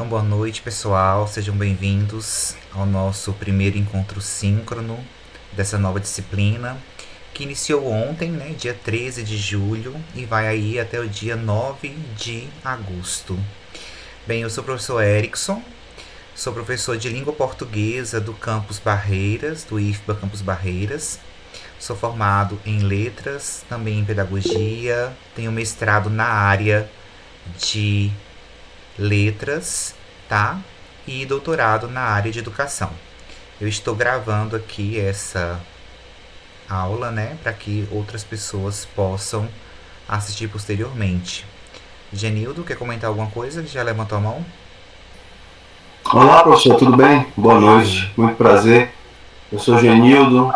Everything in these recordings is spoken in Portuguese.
Então, boa noite, pessoal. Sejam bem-vindos ao nosso primeiro encontro síncrono dessa nova disciplina, que iniciou ontem, né, dia 13 de julho, e vai aí até o dia 9 de agosto. Bem, eu sou o professor Erickson, sou professor de língua portuguesa do Campus Barreiras, do IFBA Campus Barreiras. Sou formado em letras, também em pedagogia, tenho mestrado na área de letras, tá? E doutorado na área de educação. Eu estou gravando aqui essa aula, né, para que outras pessoas possam assistir posteriormente. Genildo, quer comentar alguma coisa? Já levantou a mão? Olá, professor, tudo bem? Boa noite, muito prazer. Eu sou Genildo,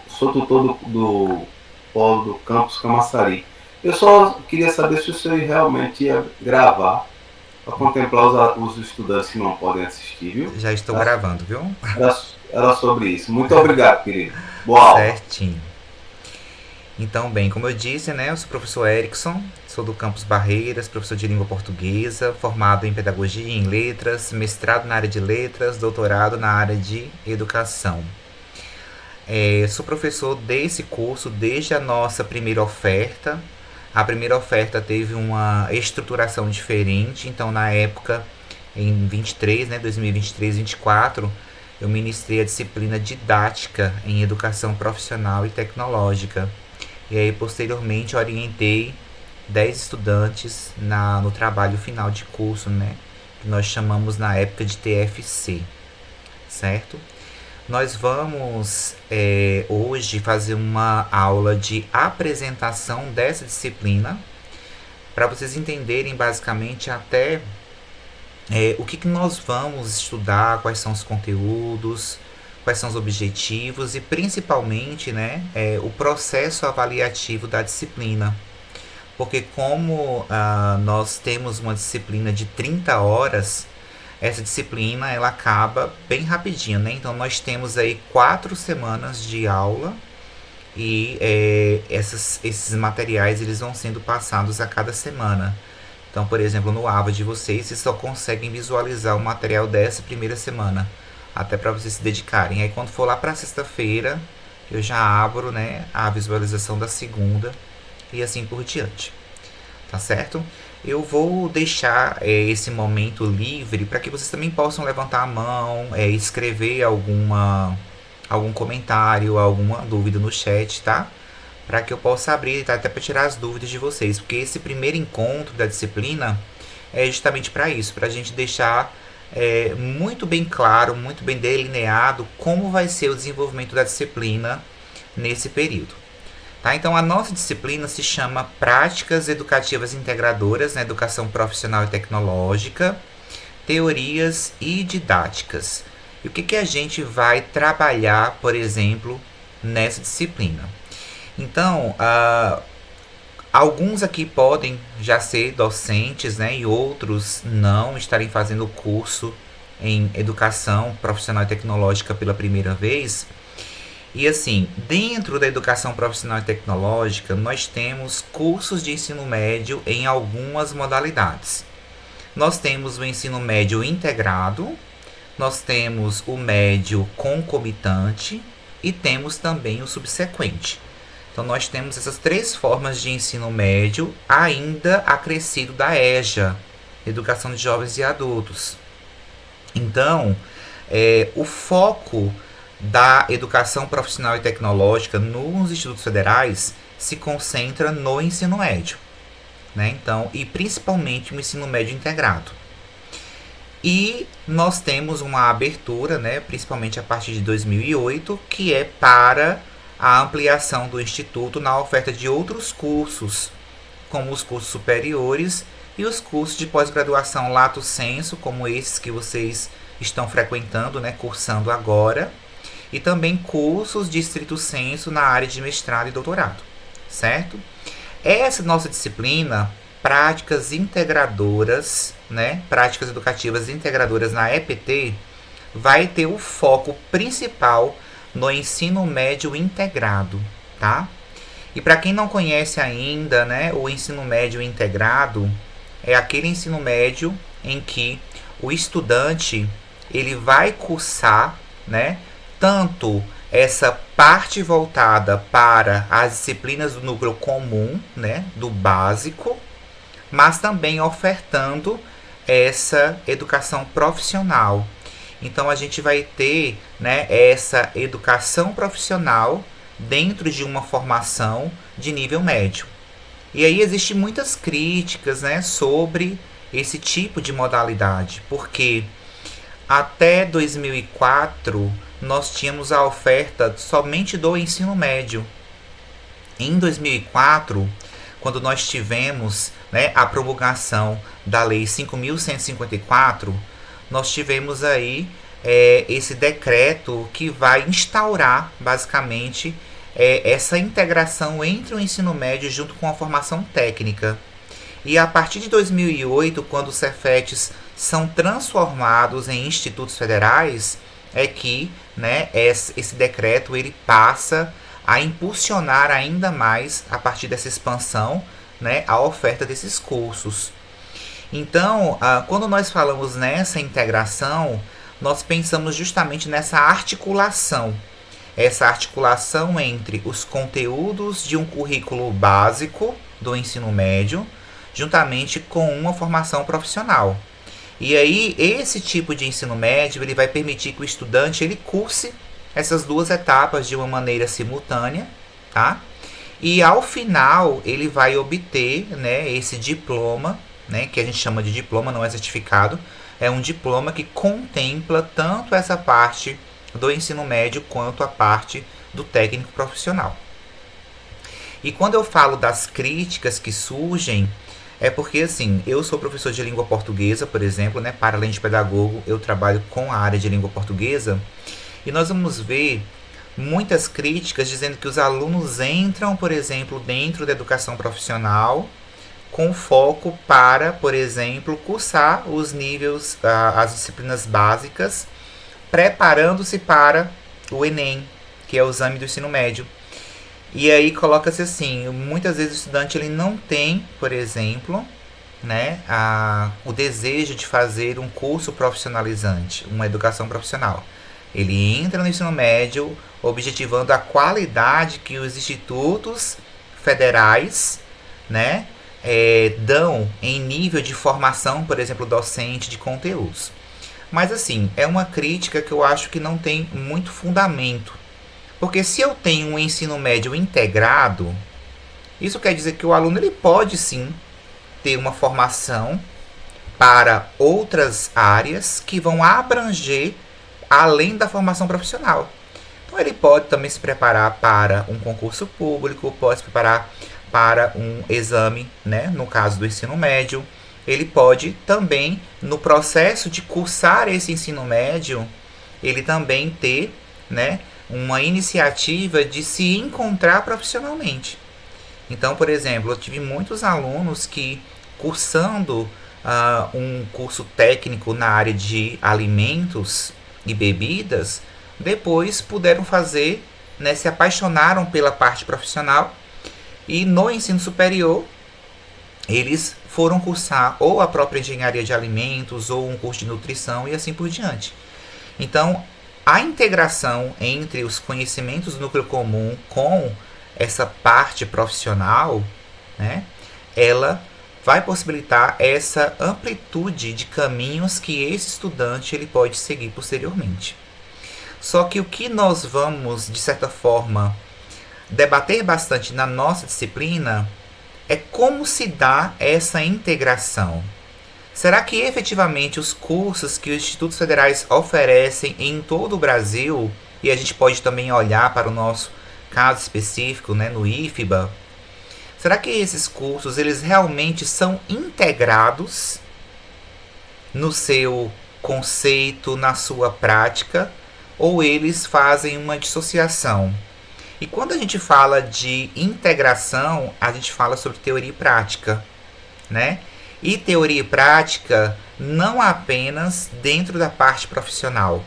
sou tutor do polo do campus Camaçari. Eu só queria saber se o senhor realmente ia gravar para contemplar os estudantes que não podem assistir, viu? Já estou Era, gravando, viu? era sobre isso. Muito obrigado, querido. Boa aula. Certinho. Então, bem, como eu disse, né, eu sou o professor Erickson, sou do Campus Barreiras, professor de língua portuguesa, formado em pedagogia e em letras, mestrado na área de letras, doutorado na área de educação. Sou professor desse curso desde a nossa primeira oferta. A primeira oferta teve uma estruturação diferente, então na época, em 23, né, 2023, 24, eu ministrei a disciplina didática em educação profissional e tecnológica. E aí, posteriormente, orientei 10 estudantes no trabalho final de curso, né, que nós chamamos na época de TFC, certo? Nós vamos hoje fazer uma aula de apresentação dessa disciplina para vocês entenderem basicamente até o que nós vamos estudar, quais são os conteúdos, quais são os objetivos e principalmente, né, o processo avaliativo da disciplina. Porque como nós temos uma disciplina de 30 horas, essa disciplina ela acaba bem rapidinho, né? Então nós temos aí 4 semanas de aula e esses materiais eles vão sendo passados a cada semana. Então, por exemplo, no AVA de vocês só conseguem visualizar o material dessa primeira semana, até para vocês se dedicarem. Aí quando for lá para sexta-feira, eu já abro, né, a visualização da segunda e assim por diante. Tá certo? Eu vou deixar esse momento livre para que vocês também possam levantar a mão, escrever algum comentário, alguma dúvida no chat, tá? Para que eu possa abrir, tá? Até para tirar as dúvidas de vocês, porque esse primeiro encontro da disciplina é justamente para isso, para a gente deixar muito bem claro, muito bem delineado como vai ser o desenvolvimento da disciplina nesse período. Tá? Então, a nossa disciplina se chama Práticas Educativas Integradoras na Educação Profissional e Tecnológica, Teorias e Didáticas. E o que a gente vai trabalhar, por exemplo, nessa disciplina? Então, alguns aqui podem já ser docentes, né, e outros não estarem fazendo o curso em Educação Profissional e Tecnológica pela primeira vez. E assim, dentro da educação profissional e tecnológica, nós temos cursos de ensino médio em algumas modalidades. Nós temos o ensino médio integrado, nós temos o médio concomitante e temos também o subsequente. Então nós temos essas 3 formas de ensino médio ainda acrescido da EJA, Educação de Jovens e Adultos. Então, o foco da educação profissional e tecnológica nos institutos federais se concentra no ensino médio, né? Então, e principalmente o ensino médio integrado. E nós temos uma abertura, né, principalmente a partir de 2008, que é para a ampliação do instituto na oferta de outros cursos, como os cursos superiores e os cursos de pós-graduação lato sensu, como esses que vocês estão frequentando, né, cursando agora, e também cursos de estrito sensu na área de mestrado e doutorado, certo? Essa nossa disciplina, práticas integradoras, né, práticas educativas integradoras na EPT, vai ter o foco principal no ensino médio integrado, tá? E para quem não conhece ainda, né, o ensino médio integrado é aquele ensino médio em que o estudante ele vai cursar, né, tanto essa parte voltada para as disciplinas do núcleo comum, né, do básico, mas também ofertando essa educação profissional. Então a gente vai ter, né, essa educação profissional dentro de uma formação de nível médio. E aí existem muitas críticas, né, sobre esse tipo de modalidade, porque até 2004 nós tínhamos a oferta somente do ensino médio. Em 2004, quando nós tivemos, né, a promulgação da Lei 5.154, nós tivemos aí esse decreto que vai instaurar, basicamente, essa integração entre o ensino médio junto com a formação técnica. E a partir de 2008, quando os Cefetes são transformados em institutos federais, é que, né, esse decreto ele passa a impulsionar ainda mais, a partir dessa expansão, né, a oferta desses cursos. Então, quando nós falamos nessa integração, nós pensamos justamente nessa articulação. Essa articulação entre os conteúdos de um currículo básico do ensino médio, juntamente com uma formação profissional. E aí, esse tipo de ensino médio ele vai permitir que o estudante ele curse essas duas etapas de uma maneira simultânea, tá? E ao final, ele vai obter, né, esse diploma, né, que a gente chama de diploma, não é certificado, é um diploma que contempla tanto essa parte do ensino médio quanto a parte do técnico profissional. E quando eu falo das críticas que surgem, é porque, assim, eu sou professor de língua portuguesa, por exemplo, né, para além de pedagogo, eu trabalho com a área de língua portuguesa, e nós vamos ver muitas críticas dizendo que os alunos entram, por exemplo, dentro da educação profissional, com foco para, por exemplo, cursar os níveis, as disciplinas básicas, preparando-se para o Enem, que é o exame do ensino médio. E aí coloca-se assim, muitas vezes o estudante ele não tem, por exemplo, né, o desejo de fazer um curso profissionalizante, uma educação profissional. Ele entra no ensino médio objetivando a qualidade que os institutos federais, né, dão em nível de formação, por exemplo, docente de conteúdos. Mas assim, é uma crítica que eu acho que não tem muito fundamento. Porque se eu tenho um ensino médio integrado, isso quer dizer que o aluno ele pode sim ter uma formação para outras áreas que vão abranger além da formação profissional. Então ele pode também se preparar para um concurso público, pode se preparar para um exame, né, no caso do ensino médio. Ele pode também, no processo de cursar esse ensino médio, ele também ter, né, uma iniciativa de se encontrar profissionalmente. Então, por exemplo, eu tive muitos alunos que, cursando um curso técnico na área de alimentos e bebidas, depois puderam fazer, né, se apaixonaram pela parte profissional e no ensino superior eles foram cursar ou a própria engenharia de alimentos ou um curso de nutrição e assim por diante. Então, a integração entre os conhecimentos do núcleo comum com essa parte profissional, né, ela vai possibilitar essa amplitude de caminhos que esse estudante ele pode seguir posteriormente. Só que o que nós vamos, de certa forma, debater bastante na nossa disciplina é como se dá essa integração. Será que efetivamente os cursos que os institutos federais oferecem em todo o Brasil, e a gente pode também olhar para o nosso caso específico, né, no IFBA, será que esses cursos eles realmente são integrados no seu conceito, na sua prática, ou eles fazem uma dissociação? E quando a gente fala de integração, a gente fala sobre teoria e prática, né? E teoria e prática não apenas dentro da parte profissional.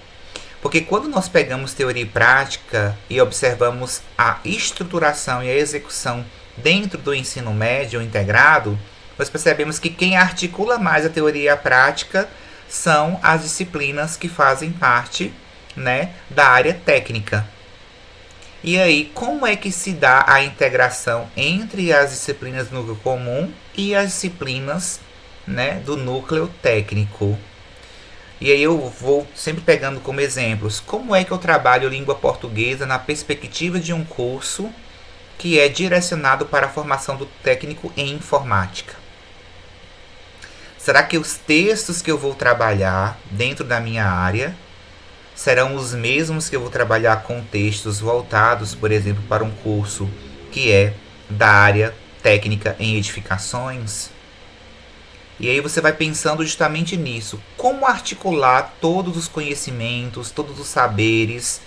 Porque quando nós pegamos teoria e prática e observamos a estruturação e a execução dentro do ensino médio integrado, nós percebemos que quem articula mais a teoria e a prática são as disciplinas que fazem parte, né, da área técnica. E aí, como é que se dá a integração entre as disciplinas do núcleo comum e as disciplinas, né, do núcleo técnico? E aí eu vou sempre pegando como exemplos como é que eu trabalho língua portuguesa na perspectiva de um curso que é direcionado para a formação do técnico em informática. Será que os textos que eu vou trabalhar dentro da minha área serão os mesmos que eu vou trabalhar com textos voltados, por exemplo, para um curso que é da área técnica em edificações? E aí você vai pensando justamente nisso. Como articular todos os conhecimentos, todos os saberes,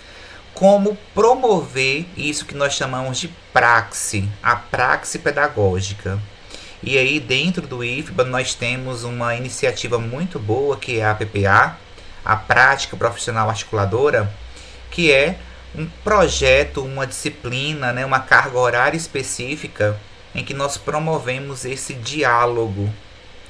como promover isso que nós chamamos de praxe, a praxe pedagógica. E aí dentro do IFBA nós temos uma iniciativa muito boa que é a PPA, a Prática Profissional Articuladora, que é um projeto, uma disciplina, né, uma carga horária específica em que nós promovemos esse diálogo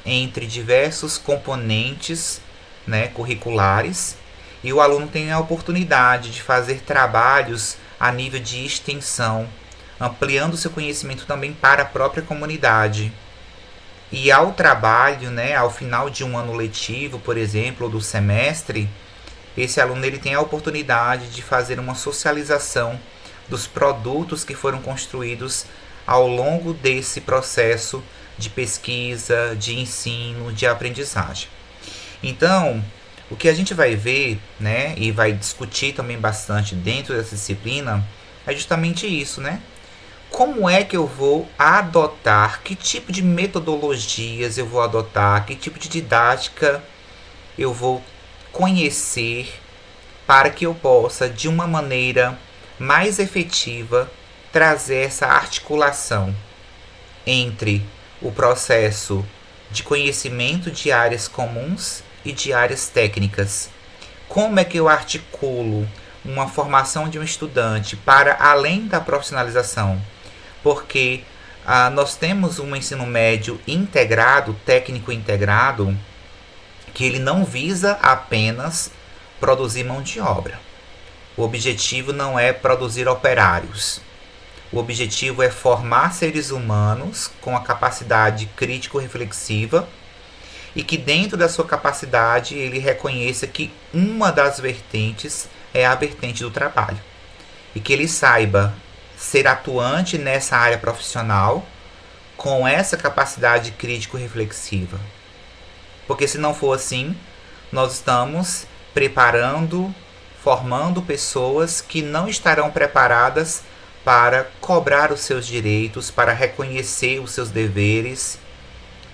entre diversos componentes, né, curriculares, e o aluno tem a oportunidade de fazer trabalhos a nível de extensão, ampliando seu conhecimento também para a própria comunidade. E ao trabalho, né, ao final de um ano letivo, por exemplo, ou do semestre, esse aluno ele tem a oportunidade de fazer uma socialização dos produtos que foram construídos ao longo desse processo de pesquisa, de ensino, de aprendizagem. Então, o que a gente vai ver, né, e vai discutir também bastante dentro dessa disciplina é justamente isso, né? Como é que eu vou adotar, que tipo de metodologias eu vou adotar, que tipo de didática eu vou conhecer para que eu possa, de uma maneira mais efetiva, trazer essa articulação entre o processo de conhecimento de áreas comuns e de áreas técnicas. Como é que eu articulo uma formação de um estudante para além da profissionalização? Porque nós temos um ensino médio integrado, técnico integrado, que ele não visa apenas produzir mão de obra. O objetivo não é produzir operários. O objetivo é formar seres humanos com a capacidade crítico-reflexiva e que dentro da sua capacidade ele reconheça que uma das vertentes é a vertente do trabalho. E que ele saiba ser atuante nessa área profissional com essa capacidade crítico-reflexiva. Porque se não for assim, nós estamos preparando, formando pessoas que não estarão preparadas para cobrar os seus direitos, para reconhecer os seus deveres,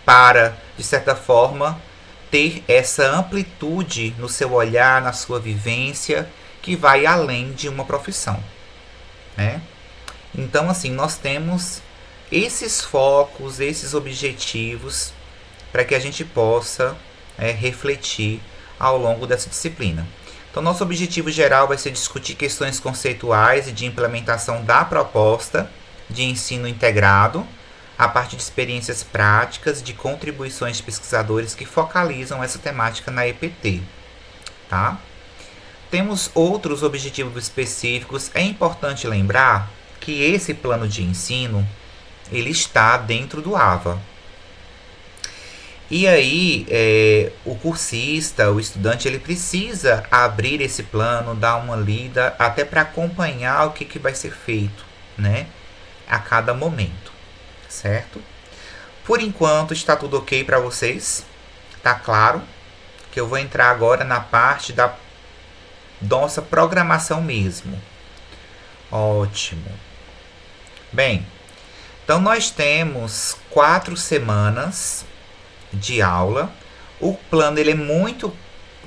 para, de certa forma, ter essa amplitude no seu olhar, na sua vivência, que vai além de uma profissão, né? Então, assim, nós temos esses focos, esses objetivos, para que a gente possa refletir ao longo dessa disciplina. Então, nosso objetivo geral vai ser discutir questões conceituais e de implementação da proposta de ensino integrado, a partir de experiências práticas, de contribuições de pesquisadores que focalizam essa temática na EPT. Tá? Temos outros objetivos específicos. É importante lembrar que esse plano de ensino ele está dentro do AVA. E aí, o cursista, o estudante, ele precisa abrir esse plano, dar uma lida, até para acompanhar o que vai ser feito, né, a cada momento, certo? Por enquanto, está tudo ok para vocês? Tá claro? Que eu vou entrar agora na parte da nossa programação mesmo. Ótimo. Bem, então nós temos 4 semanas de aula. O plano ele é muito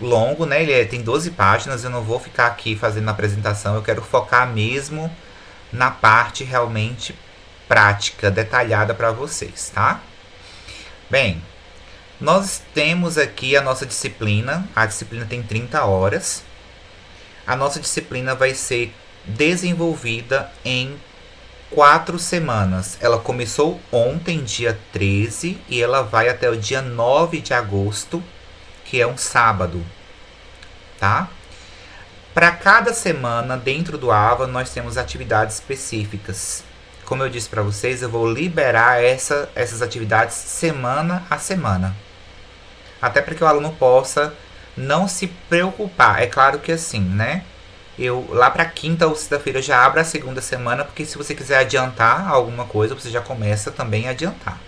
longo, né? Ele tem 12 páginas. Eu não vou ficar aqui fazendo a apresentação. Eu quero focar mesmo na parte realmente prática, detalhada para vocês, tá? Bem, nós temos aqui a nossa disciplina. A disciplina tem 30 horas. A nossa disciplina vai ser desenvolvida em 4 semanas. Ela começou ontem, dia 13, e ela vai até o dia 9 de agosto, que é um sábado, tá? Para cada semana dentro do AVA nós temos atividades específicas. Como eu disse para vocês, eu vou liberar essas atividades semana a semana. Até para que o aluno possa não se preocupar. É claro que assim, né? Eu lá para quinta ou sexta-feira já abro a segunda semana, porque se você quiser adiantar alguma coisa, você já começa também a adiantar,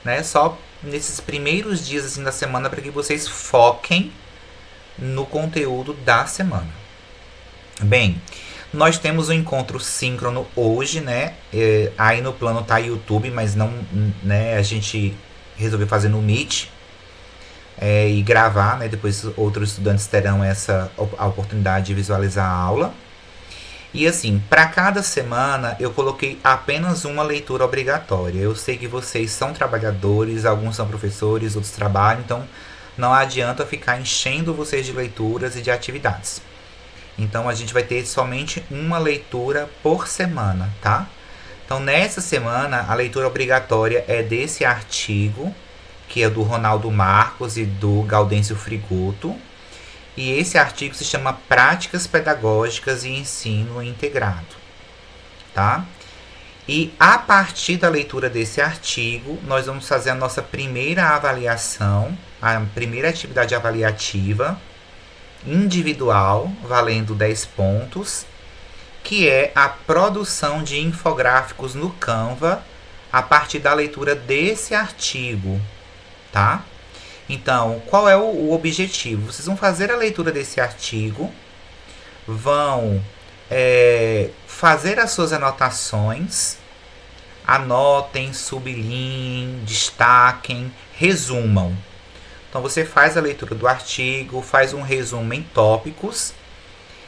né? Só nesses primeiros dias assim da semana para que vocês foquem no conteúdo da semana. Bem, nós temos um encontro síncrono hoje, né? Aí no plano tá YouTube, mas não, né? A gente resolveu fazer no Meet e gravar, né? Depois outros estudantes terão a oportunidade de visualizar a aula. E assim, para cada semana eu coloquei apenas uma leitura obrigatória. Eu sei que vocês são trabalhadores, alguns são professores, outros trabalham, então não adianta ficar enchendo vocês de leituras e de atividades. Então a gente vai ter somente uma leitura por semana, tá? Então nessa semana a leitura obrigatória é desse artigo, que é do Ronaldo Marcos e do Gaudêncio Frigoto. E esse artigo se chama Práticas Pedagógicas e Ensino Integrado, tá? E a partir da leitura desse artigo, nós vamos fazer a nossa primeira avaliação, a primeira atividade avaliativa individual, valendo 10 pontos, que é a produção de infográficos no Canva a partir da leitura desse artigo, tá? Então, qual é o objetivo? Vocês vão fazer a leitura desse artigo, vão fazer as suas anotações, anotem, sublinhem, destaquem, resumam. Então você faz a leitura do artigo, faz um resumo em tópicos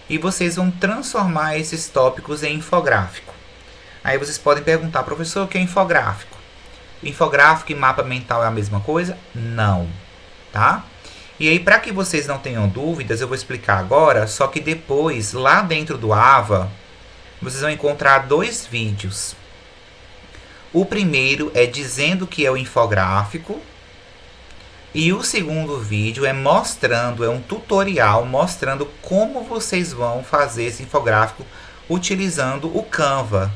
e vocês vão transformar esses tópicos em infográfico. Aí vocês podem perguntar, professor, o que é infográfico? Infográfico e mapa mental é a mesma coisa? Não, tá? E aí, para que vocês não tenham dúvidas, eu vou explicar agora, só que depois, lá dentro do AVA, vocês vão encontrar 2 vídeos. O primeiro é dizendo o que é o infográfico, e o segundo vídeo é um tutorial mostrando como vocês vão fazer esse infográfico utilizando o Canva.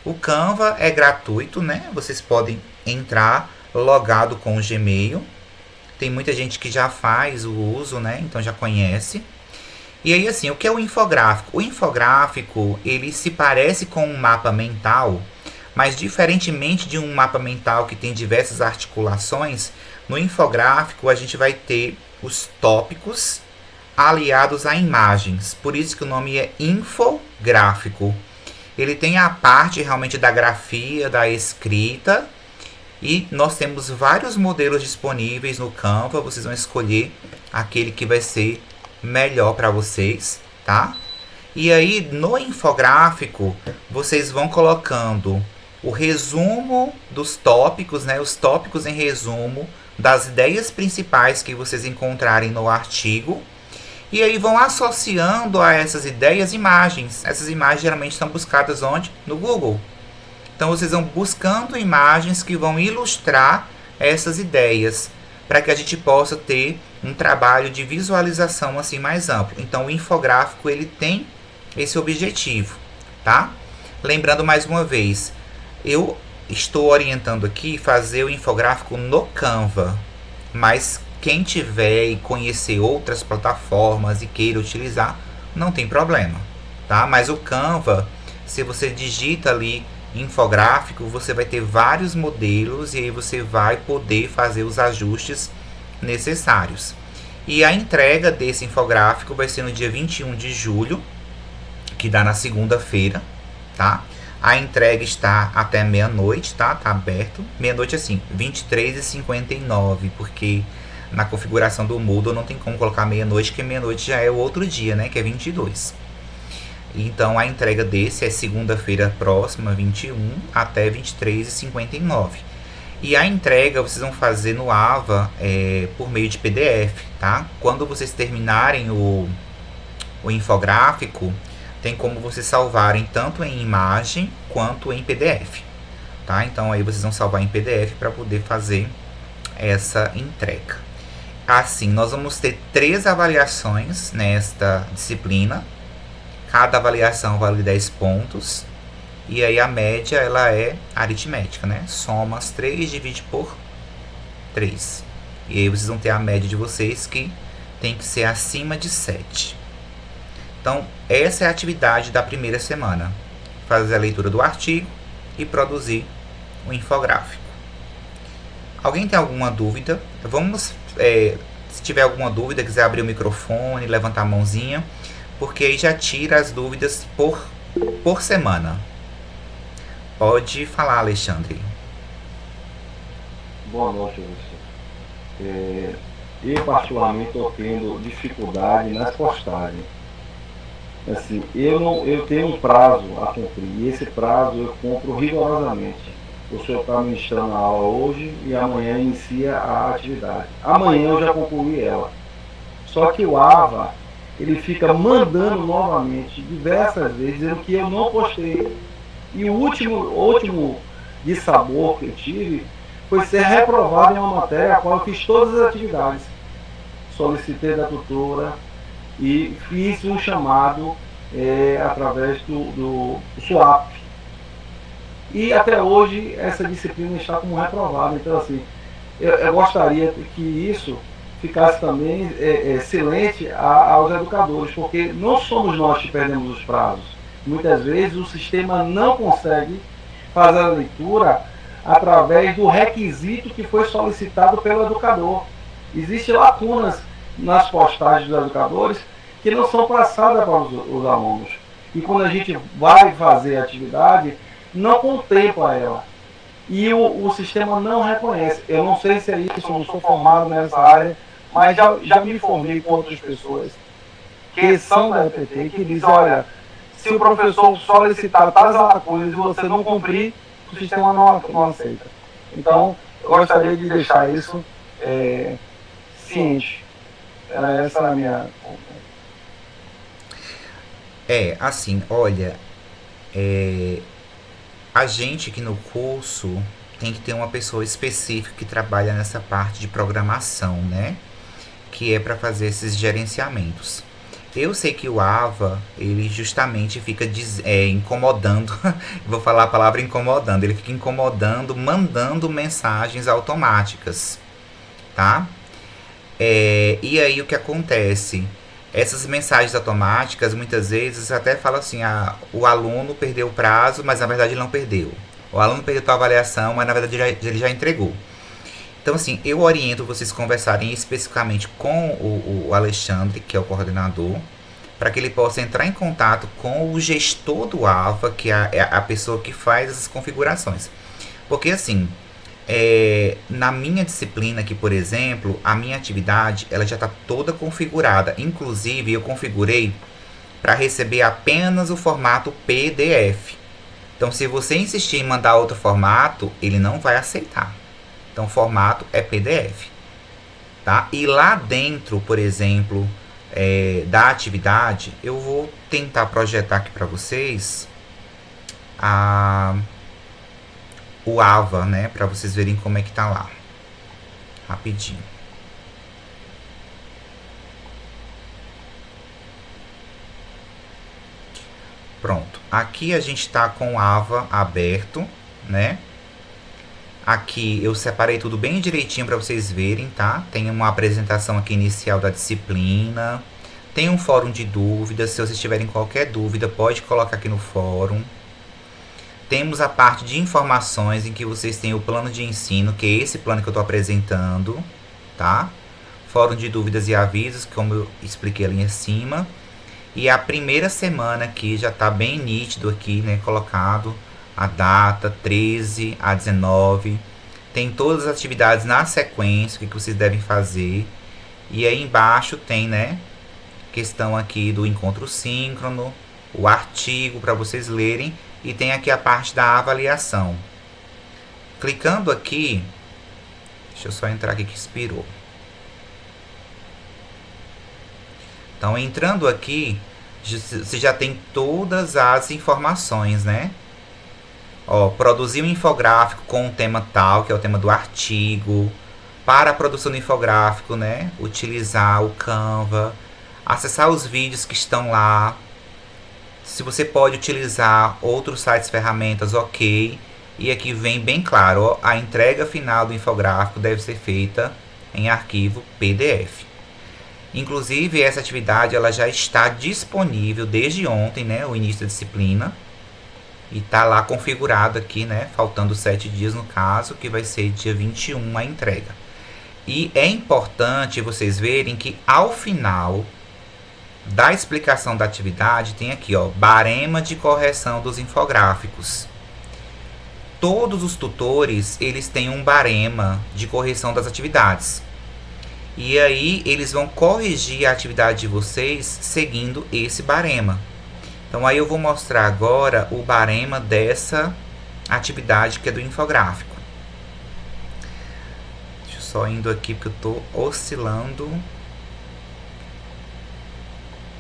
O Canva é gratuito, né? Vocês podem entrar logado com o Gmail. Tem muita gente que já faz o uso, né? Então já conhece. E aí, assim, o que é o infográfico? O infográfico, ele se parece com um mapa mental, mas diferentemente de um mapa mental que tem diversas articulações, no infográfico a gente vai ter os tópicos aliados a imagens. Por isso que o nome é infográfico. Ele tem a parte realmente da grafia, da escrita, e nós temos vários modelos disponíveis no Canva. Vocês vão escolher aquele que vai ser melhor para vocês, tá? E aí no infográfico vocês vão colocando o resumo dos tópicos, né? Os tópicos em resumo das ideias principais que vocês encontrarem no artigo. E aí vão associando a essas ideias imagens. Essas imagens geralmente são buscadas onde? No Google. Então vocês vão buscando imagens que vão ilustrar essas ideias, para que a gente possa ter um trabalho de visualização assim mais amplo. Então o infográfico ele tem esse objetivo, tá? Lembrando mais uma vez, eu estou orientando aqui fazer o infográfico no Canva, mas quem tiver e conhecer outras plataformas e queira utilizar, não tem problema, tá? Mas o Canva, se você digita ali infográfico, você vai ter vários modelos e aí você vai poder fazer os ajustes necessários. E a entrega desse infográfico vai ser no dia 21 de julho, que dá na segunda-feira, tá? A entrega está até meia-noite, tá? Tá aberto. Meia-noite assim, 23h59, porque na configuração do Moodle não tem como colocar meia-noite, porque meia-noite já é o outro dia, né? Que é 22. Então a entrega desse é segunda-feira próxima, 21, até 23h59. E a entrega vocês vão fazer no AVA por meio de PDF, tá? Quando vocês terminarem o infográfico, tem como vocês salvarem tanto em imagem quanto em PDF, tá? Então aí vocês vão salvar em PDF para poder fazer essa entrega. Assim, nós vamos ter 3 avaliações nesta disciplina. Cada avaliação vale 10 pontos. E aí a média, ela é aritmética, né? Soma as 3, divide por 3. E aí vocês vão ter a média de vocês, que tem que ser acima de 7. Então, essa é a atividade da primeira semana. Fazer a leitura do artigo e produzir o infográfico. Alguém tem alguma dúvida? Vamos, se tiver alguma dúvida, quiser abrir o microfone, levantar a mãozinha, porque aí já tira as dúvidas por semana. Pode falar, Alexandre. Boa noite, professor. Eu, particularmente, estou tendo dificuldade nas postagens. Assim, eu tenho um prazo a cumprir, e esse prazo eu cumpro rigorosamente. O senhor está ministrando a aula hoje e amanhã inicia a atividade. Amanhã eu já concluí ela. Só que o AVA, ele fica mandando novamente, diversas vezes, dizendo que eu não postei. E o último dissabor que eu tive foi ser reprovado em uma matéria a qual eu fiz todas as atividades. Solicitei da tutora e fiz um chamado através do SWAP. E até hoje essa disciplina está como reprovada. Então, assim, eu gostaria que isso ficasse também silente aos educadores, porque não somos nós que perdemos os prazos. Muitas vezes o sistema não consegue fazer a leitura através do requisito que foi solicitado pelo educador. Existem lacunas nas postagens dos educadores que não são passadas para os alunos. E quando a gente vai fazer a atividade, não contempla ela. E o sistema não reconhece. Eu não sei se é isso, eu não sou formado nessa área, mas já me formei com outras pessoas que são da EPT e que dizem, olha, se o professor solicitar tais lacunas e você não cumprir, o sistema não aceita. Então, eu gostaria de deixar isso ciente. Essa é a minha... Assim, olha, a gente aqui no curso tem que ter uma pessoa específica que trabalha nessa parte de programação, né? Que é para fazer esses gerenciamentos. Eu sei que o AVA, ele justamente fica incomodando, vou falar a palavra incomodando, ele fica incomodando, mandando mensagens automáticas, tá? E aí o que acontece? Essas mensagens automáticas, muitas vezes, até falam assim, o aluno perdeu o prazo, mas na verdade ele não perdeu. O aluno perdeu a avaliação, mas na verdade ele já entregou. Então, assim, eu oriento vocês conversarem especificamente com o Alexandre, que é o coordenador, para que ele possa entrar em contato com o gestor do AVA, que é a pessoa que faz essas configurações. Porque, assim, na minha disciplina aqui, por exemplo, a minha atividade ela já está toda configurada. Inclusive, eu configurei para receber apenas o formato PDF. Então, se você insistir em mandar outro formato, ele não vai aceitar. Então, o formato é PDF, tá? E lá dentro, por exemplo, da atividade, eu vou tentar projetar aqui para vocês o AVA, né? Para vocês verem como é que tá lá. Rapidinho. Pronto. Aqui a gente tá com o AVA aberto, né? Aqui eu separei tudo bem direitinho para vocês verem, tá? Tem uma apresentação aqui inicial da disciplina. Tem um fórum de dúvidas. Se vocês tiverem qualquer dúvida, pode colocar aqui no fórum. Temos a parte de informações em que vocês têm o plano de ensino, que é esse plano que eu estou apresentando, tá? Fórum de dúvidas e avisos, como eu expliquei ali em cima. E a primeira semana aqui já está bem nítido aqui, né? Colocado a data 13 a 19. Tem todas as atividades na sequência, o que vocês devem fazer. E aí embaixo tem, né? Questão aqui do encontro síncrono, o artigo para vocês lerem. E tem aqui a parte da avaliação. Clicando aqui, deixa eu só entrar aqui que expirou. Então, entrando aqui, Você já tem todas as informações, né? Ó, produzir um infográfico com um tema tal, que é o tema do artigo. Para a produção do infográfico, né? Utilizar o Canva. Acessar os vídeos que estão lá. Se você pode utilizar outros sites, ferramentas, ok. E aqui vem bem claro, ó, a entrega final do infográfico deve ser feita em arquivo PDF. Inclusive, essa atividade ela já está disponível desde ontem, né, o início da disciplina. E está lá configurado aqui, né, faltando 7 dias no caso, que vai ser dia 21 a entrega. E é importante vocês verem que ao final da explicação da atividade tem aqui, ó, barema de correção dos infográficos. Todos os tutores, eles têm um barema de correção das atividades. E aí, eles vão corrigir a atividade de vocês seguindo esse barema. Então, aí eu vou mostrar agora o barema dessa atividade que é do infográfico. Deixa eu só indo aqui, porque eu estou oscilando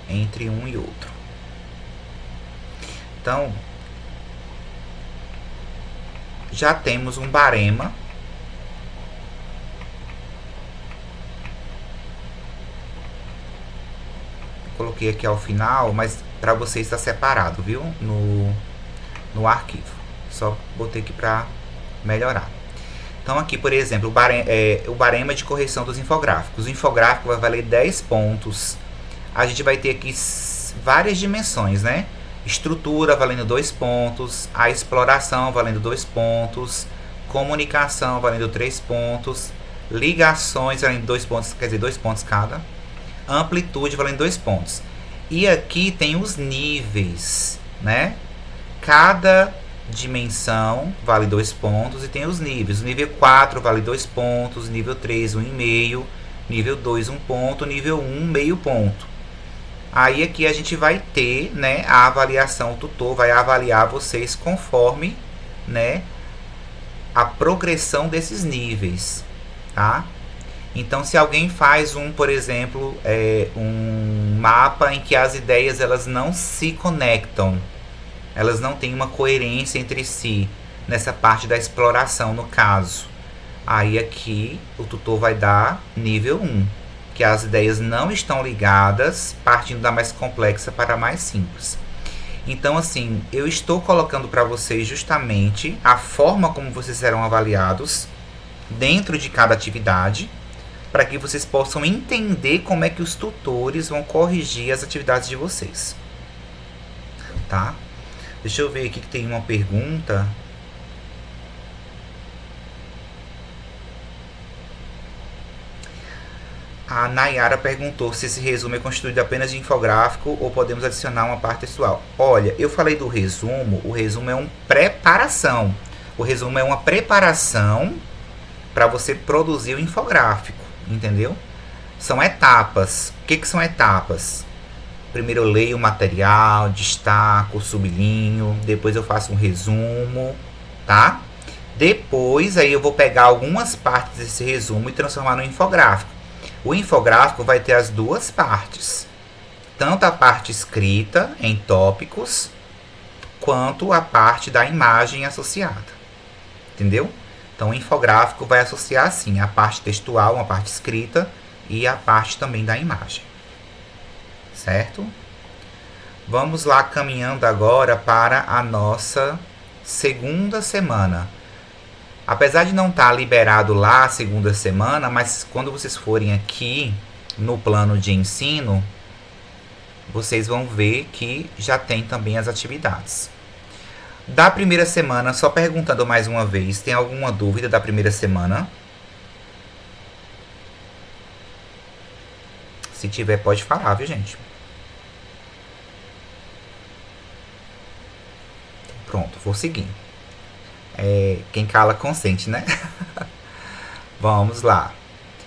entre um e outro. Então, já temos um barema. Coloquei aqui ao final, mas para você está separado, viu? No arquivo. Só botei aqui para melhorar. Então aqui, por exemplo, o barema de correção dos infográficos. O infográfico vai valer 10 pontos. A gente vai ter aqui várias dimensões, né? Estrutura valendo 2 pontos, a exploração valendo 2 pontos, comunicação valendo 3 pontos, ligações valendo 2 pontos, quer dizer, 2 pontos cada, amplitude valendo 2 pontos. E aqui tem os níveis, né? Cada dimensão vale 2 pontos e tem os níveis. O nível 4 vale 2 pontos, nível 3, 1,5, nível 2, 1 ponto, nível 1, meio ponto. Aí aqui a gente vai ter, né, a avaliação, o tutor vai avaliar vocês conforme, né, a progressão desses níveis, tá? Então, se alguém faz por exemplo, um mapa em que as ideias elas não se conectam, elas não têm uma coerência entre si, nessa parte da exploração, no caso, aí aqui o tutor vai dar nível 1. Que as ideias não estão ligadas, partindo da mais complexa para a mais simples. Então, assim, eu estou colocando para vocês justamente a forma como vocês serão avaliados dentro de cada atividade, para que vocês possam entender como é que os tutores vão corrigir as atividades de vocês. Tá? Deixa eu ver aqui que tem uma pergunta. A Nayara perguntou se esse resumo é constituído apenas de infográfico ou podemos adicionar uma parte textual. Olha, eu falei do resumo, o resumo é uma preparação. O resumo é uma preparação para você produzir o infográfico, entendeu? São etapas. O que são etapas? Primeiro eu leio o material, destaco, sublinho, depois eu faço um resumo, tá? Depois aí eu vou pegar algumas partes desse resumo e transformar no infográfico. O infográfico vai ter as duas partes, tanto a parte escrita em tópicos, quanto a parte da imagem associada, entendeu? Então o infográfico vai associar assim, a parte textual, uma parte escrita e a parte também da imagem, certo? Vamos lá caminhando agora para a nossa segunda semana. Apesar de não estar liberado lá a segunda semana, mas quando vocês forem aqui no plano de ensino, vocês vão ver que já tem também as atividades. Da primeira semana, só perguntando mais uma vez, tem alguma dúvida da primeira semana? Se tiver, pode falar, viu, gente? Pronto, vou seguir. Quem cala consente, né? Vamos lá.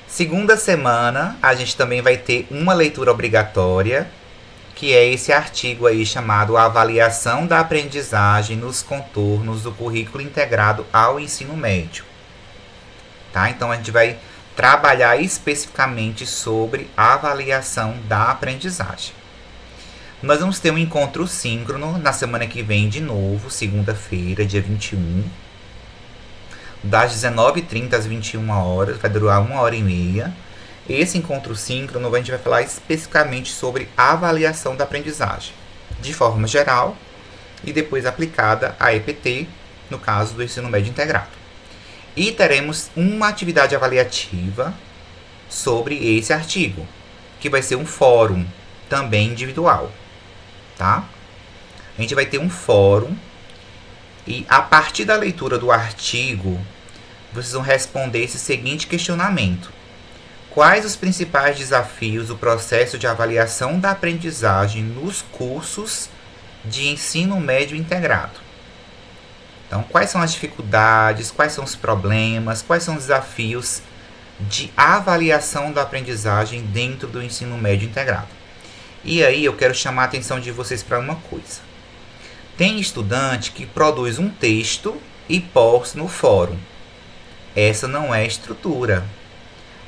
Segunda semana, a gente também vai ter uma leitura obrigatória, que é esse artigo aí chamado Avaliação da Aprendizagem nos Contornos do Currículo Integrado ao Ensino Médio. Tá? Então, a gente vai trabalhar especificamente sobre a avaliação da aprendizagem. Nós vamos ter um encontro síncrono na semana que vem de novo, segunda-feira, dia 21, das 19h30 às 21 horas, vai durar 1h30. Esse encontro síncrono a gente vai falar especificamente sobre avaliação da aprendizagem, de forma geral, e depois aplicada a EPT, no caso do ensino médio integrado. E teremos uma atividade avaliativa sobre esse artigo, que vai ser um fórum também individual, tá? A gente vai ter um fórum e a partir da leitura do artigo, vocês vão responder esse seguinte questionamento: quais os principais desafios do processo de avaliação da aprendizagem nos cursos de ensino médio integrado? Então, quais são as dificuldades, quais são os problemas, quais são os desafios de avaliação da aprendizagem dentro do ensino médio integrado? E aí eu quero chamar a atenção de vocês para uma coisa. Tem estudante que produz um texto e posta no fórum. Essa não é estrutura.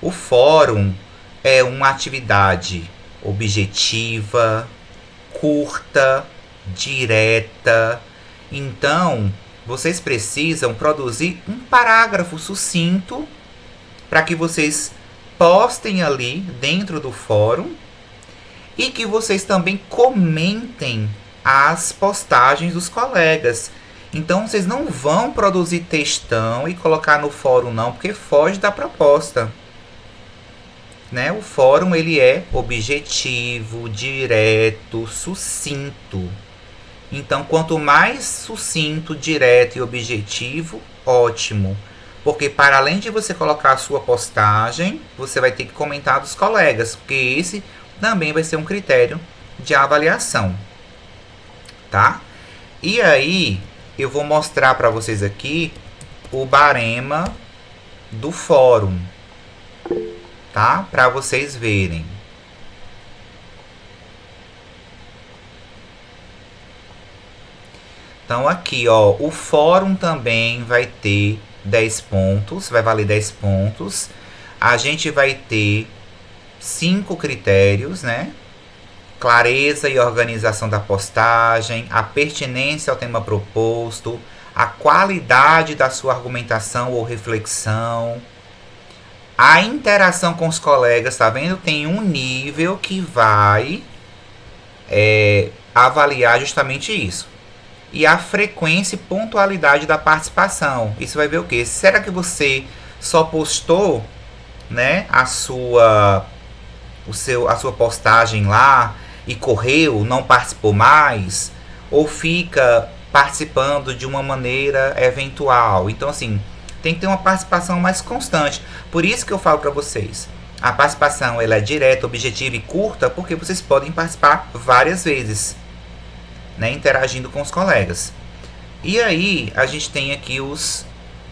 O fórum é uma atividade objetiva, curta, direta. Então, vocês precisam produzir um parágrafo sucinto para que vocês postem ali dentro do fórum e que vocês também comentem as postagens dos colegas. Então, vocês não vão produzir textão e colocar no fórum não, porque foge da proposta. Né? O fórum ele é objetivo, direto, sucinto. Então, quanto mais sucinto, direto e objetivo, ótimo. Porque para além de você colocar a sua postagem, você vai ter que comentar dos colegas, porque esse também vai ser um critério de avaliação, tá? E aí, eu vou mostrar para vocês aqui o barema do fórum, tá? Para vocês verem. Então aqui, ó, o fórum também vai ter 10 pontos, vai valer 10 pontos. A gente vai ter 5 critérios, né? Clareza e organização da postagem, a pertinência ao tema proposto, a qualidade da sua argumentação ou reflexão, a interação com os colegas, tá vendo? Tem um nível que vai avaliar justamente isso. E a frequência e pontualidade da participação. Isso vai ver o quê? Será que você só postou, né, a sua postagem lá e correu, não participou mais? Ou fica participando de uma maneira eventual? Então, assim, tem que ter uma participação mais constante. Por isso que eu falo para vocês, a participação ela é direta, objetiva e curta, porque vocês podem participar várias vezes, né, interagindo com os colegas. E aí, a gente tem aqui os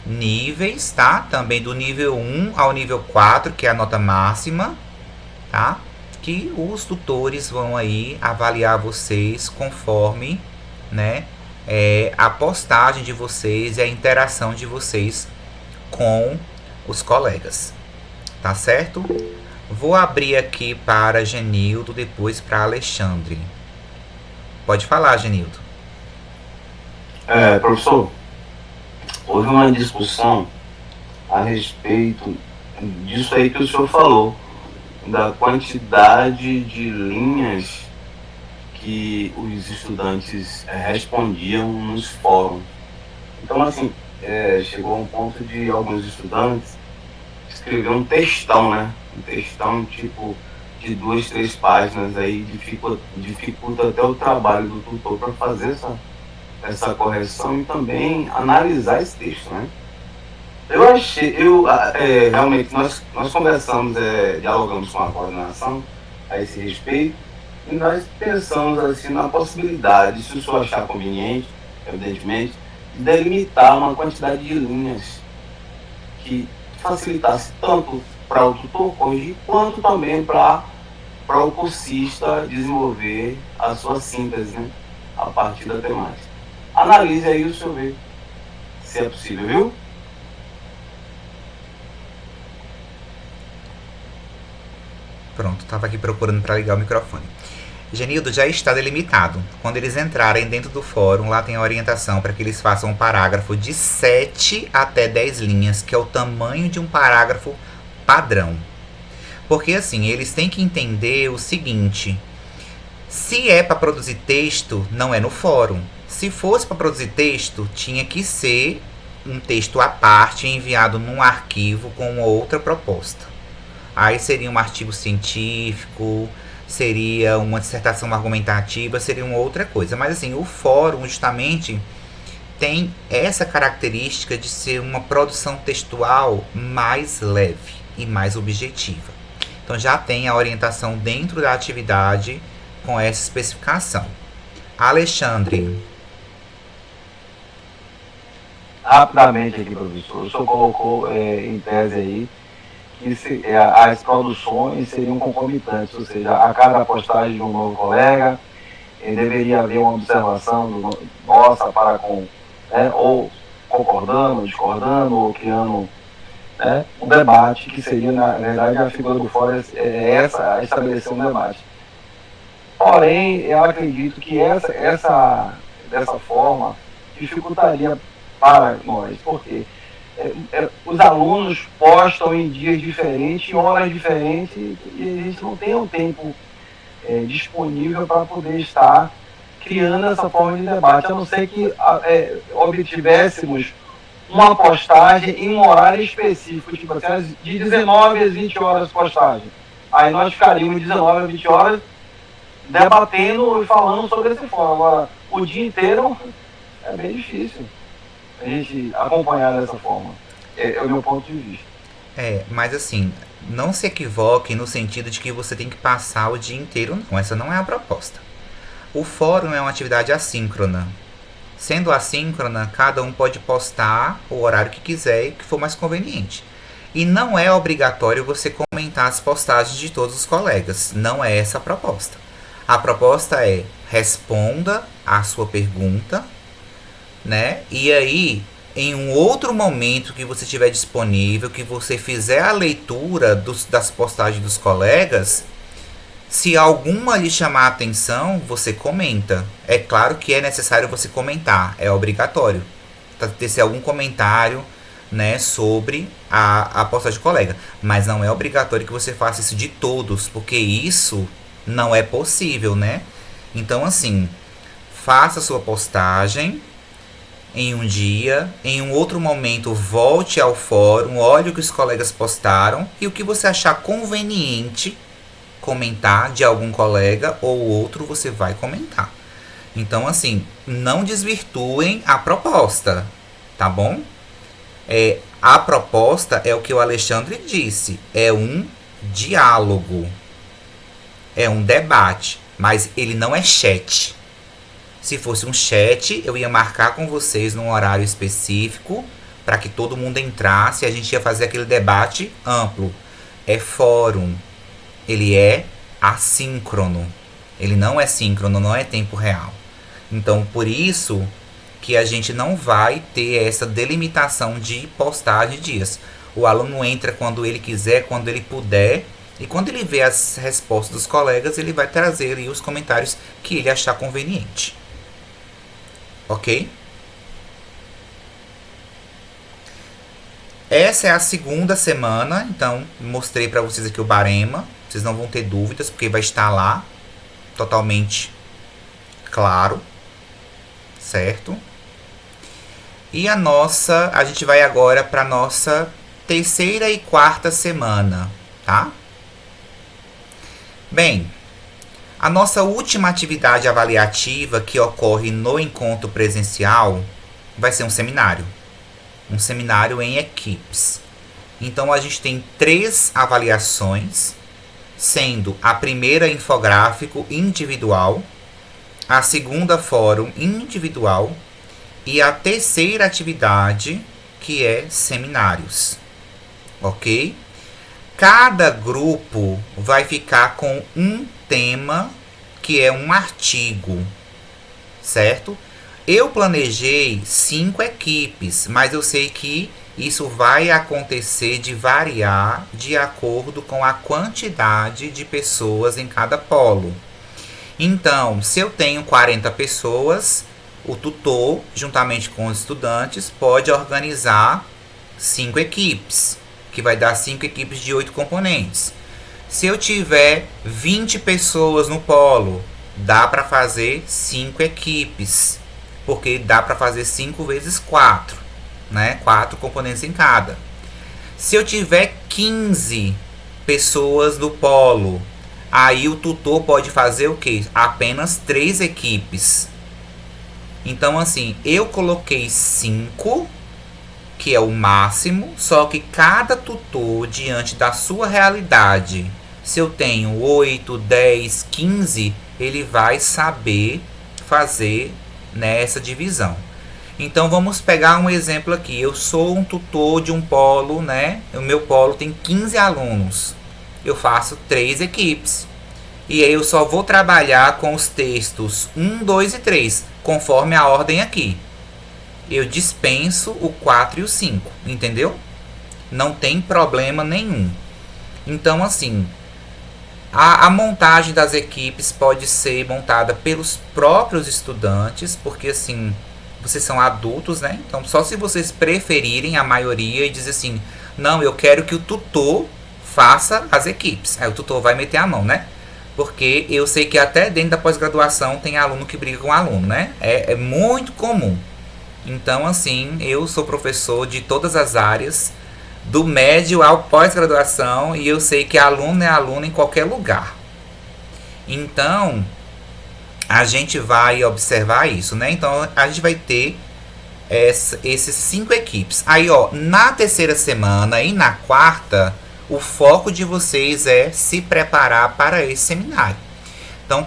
níveis, tá? Também do nível 1 ao nível 4, que é a nota máxima, tá? Que os tutores vão aí avaliar vocês conforme, né, a postagem de vocês e a interação de vocês com os colegas. Tá certo? Vou abrir aqui para Genildo, depois para Alexandre. Pode falar, Genildo. Professor, houve uma discussão a respeito disso aí que o senhor falou, da quantidade de linhas que os estudantes respondiam nos fóruns. Então, assim, chegou a um ponto de alguns estudantes escrever um textão, né? Um textão tipo de 2, 3 páginas, aí dificulta até o trabalho do tutor para fazer essa correção e também analisar esse texto, né? Realmente nós conversamos, dialogamos com a coordenação a esse respeito e nós pensamos assim na possibilidade, se o senhor achar conveniente, evidentemente, de delimitar uma quantidade de linhas que facilitasse tanto para o tutor corrigir, quanto também para o cursista desenvolver a sua síntese, né, a partir da temática. Analise aí o senhor ver se é possível, viu? Pronto, estava aqui procurando para ligar o microfone. Genildo, já está delimitado. Quando eles entrarem dentro do fórum, lá tem a orientação para que eles façam um parágrafo de 7 até 10 linhas, que é o tamanho de um parágrafo padrão. Porque assim, eles têm que entender o seguinte: se é para produzir texto, não é no fórum. Se fosse para produzir texto, tinha que ser um texto à parte enviado num arquivo com outra proposta. Aí seria um artigo científico, seria uma dissertação argumentativa, seria uma outra coisa. Mas assim, o fórum justamente tem essa característica de ser uma produção textual mais leve e mais objetiva. Então já tem a orientação dentro da atividade com essa especificação. Alexandre. Rapidamente aqui, professor, o senhor colocou em tese aí que as produções seriam concomitantes, ou seja, a cada postagem de um novo colega deveria haver uma observação nossa para com, ou concordando, discordando, ou criando um debate, que seria, na verdade, a figura do fórum essa, estabelecer um debate. Porém, eu acredito que dessa forma dificultaria para nós, porque os alunos postam em dias diferentes, em horas diferentes, e a gente não tem um tempo disponível para poder estar criando essa forma de debate, a não ser que obtivéssemos uma postagem em um horário específico, tipo assim, de 19 às 20 horas postagem. Aí nós ficaríamos de 19 às 20 horas debatendo e falando sobre esse fórum. Agora, o dia inteiro é bem difícil a gente acompanhar dessa forma. É o meu ponto de vista. Mas assim, não se equivoque no sentido de que você tem que passar o dia inteiro, não. Essa não é a proposta. O fórum é uma atividade assíncrona. Sendo assíncrona, cada um pode postar o horário que quiser e que for mais conveniente. E não é obrigatório você comentar as postagens de todos os colegas. Não é essa a proposta. A proposta é: responda a sua pergunta, né? E aí, em um outro momento que você estiver disponível, que você fizer a leitura das postagens dos colegas, se alguma lhe chamar a atenção, você comenta. É claro que é necessário você comentar, é obrigatório ter algum comentário, né, sobre a postagem do colega. Mas não é obrigatório que você faça isso de todos, porque isso não é possível, né? Então, assim, faça sua postagem em um dia, em um outro momento volte ao fórum, olhe o que os colegas postaram e o que você achar conveniente comentar de algum colega ou outro, você vai comentar. Então, assim, não desvirtuem a proposta, tá bom? A proposta é o que o Alexandre disse, é um diálogo, é um debate, mas ele não é chat. Se fosse um chat, eu ia marcar com vocês num horário específico para que todo mundo entrasse e a gente ia fazer aquele debate amplo. É fórum. Ele é assíncrono. Ele não é síncrono, não é tempo real. Então, por isso que a gente não vai ter essa delimitação de postagem de dias. O aluno entra quando ele quiser, quando ele puder. E quando ele vê as respostas dos colegas, ele vai trazer ali os comentários que ele achar conveniente. Ok? Essa é a segunda semana. Então, mostrei para vocês aqui o barema. Vocês não vão ter dúvidas, porque vai estar lá totalmente claro, certo? E a gente vai agora para a nossa terceira e quarta semana, tá? Bem, a nossa última atividade avaliativa que ocorre no encontro presencial vai ser um seminário em equipes. Então, a gente tem 3 avaliações, sendo a primeira infográfico individual, a segunda fórum individual e a terceira atividade, que é seminários, ok? Cada grupo vai ficar com um tema, que é um artigo, certo? Eu planejei 5 equipes, mas eu sei que isso vai acontecer de variar de acordo com a quantidade de pessoas em cada polo. Então, se eu tenho 40 pessoas, o tutor, juntamente com os estudantes, pode organizar 5 equipes, que vai dar 5 equipes de 8 componentes. Se eu tiver 20 pessoas no polo, dá para fazer 5 equipes, porque dá para fazer 5 vezes 4, né? 4 componentes em cada. Se eu tiver 15 pessoas no polo, aí o tutor pode fazer o quê? Apenas 3 equipes. Então, assim, eu coloquei 5, que é o máximo, só que cada tutor, diante da sua realidade, se eu tenho 8, 10, 15, ele vai saber fazer nessa divisão. Então, vamos pegar um exemplo aqui. Eu sou um tutor de um polo, né? O meu polo tem 15 alunos. Eu faço 3 equipes. E aí eu só vou trabalhar com os textos 1, 2 e 3, conforme a ordem aqui. Eu dispenso o 4 e o 5, entendeu? Não tem problema nenhum. Então, assim, a montagem das equipes pode ser montada pelos próprios estudantes, porque, assim, vocês são adultos, né? Então, só se vocês preferirem a maioria e dizer assim, não, eu quero que o tutor faça as equipes. Aí o tutor vai meter a mão, né? Porque eu sei que até dentro da pós-graduação tem aluno que briga com aluno, né? É muito comum. Então, assim, eu sou professor de todas as áreas, do médio ao pós-graduação, e eu sei que aluno é aluno em qualquer lugar. Então, a gente vai observar isso, né? Então, a gente vai ter esses 5 equipes. Aí, ó, na terceira semana e na quarta, o foco de vocês é se preparar para esse seminário. Então,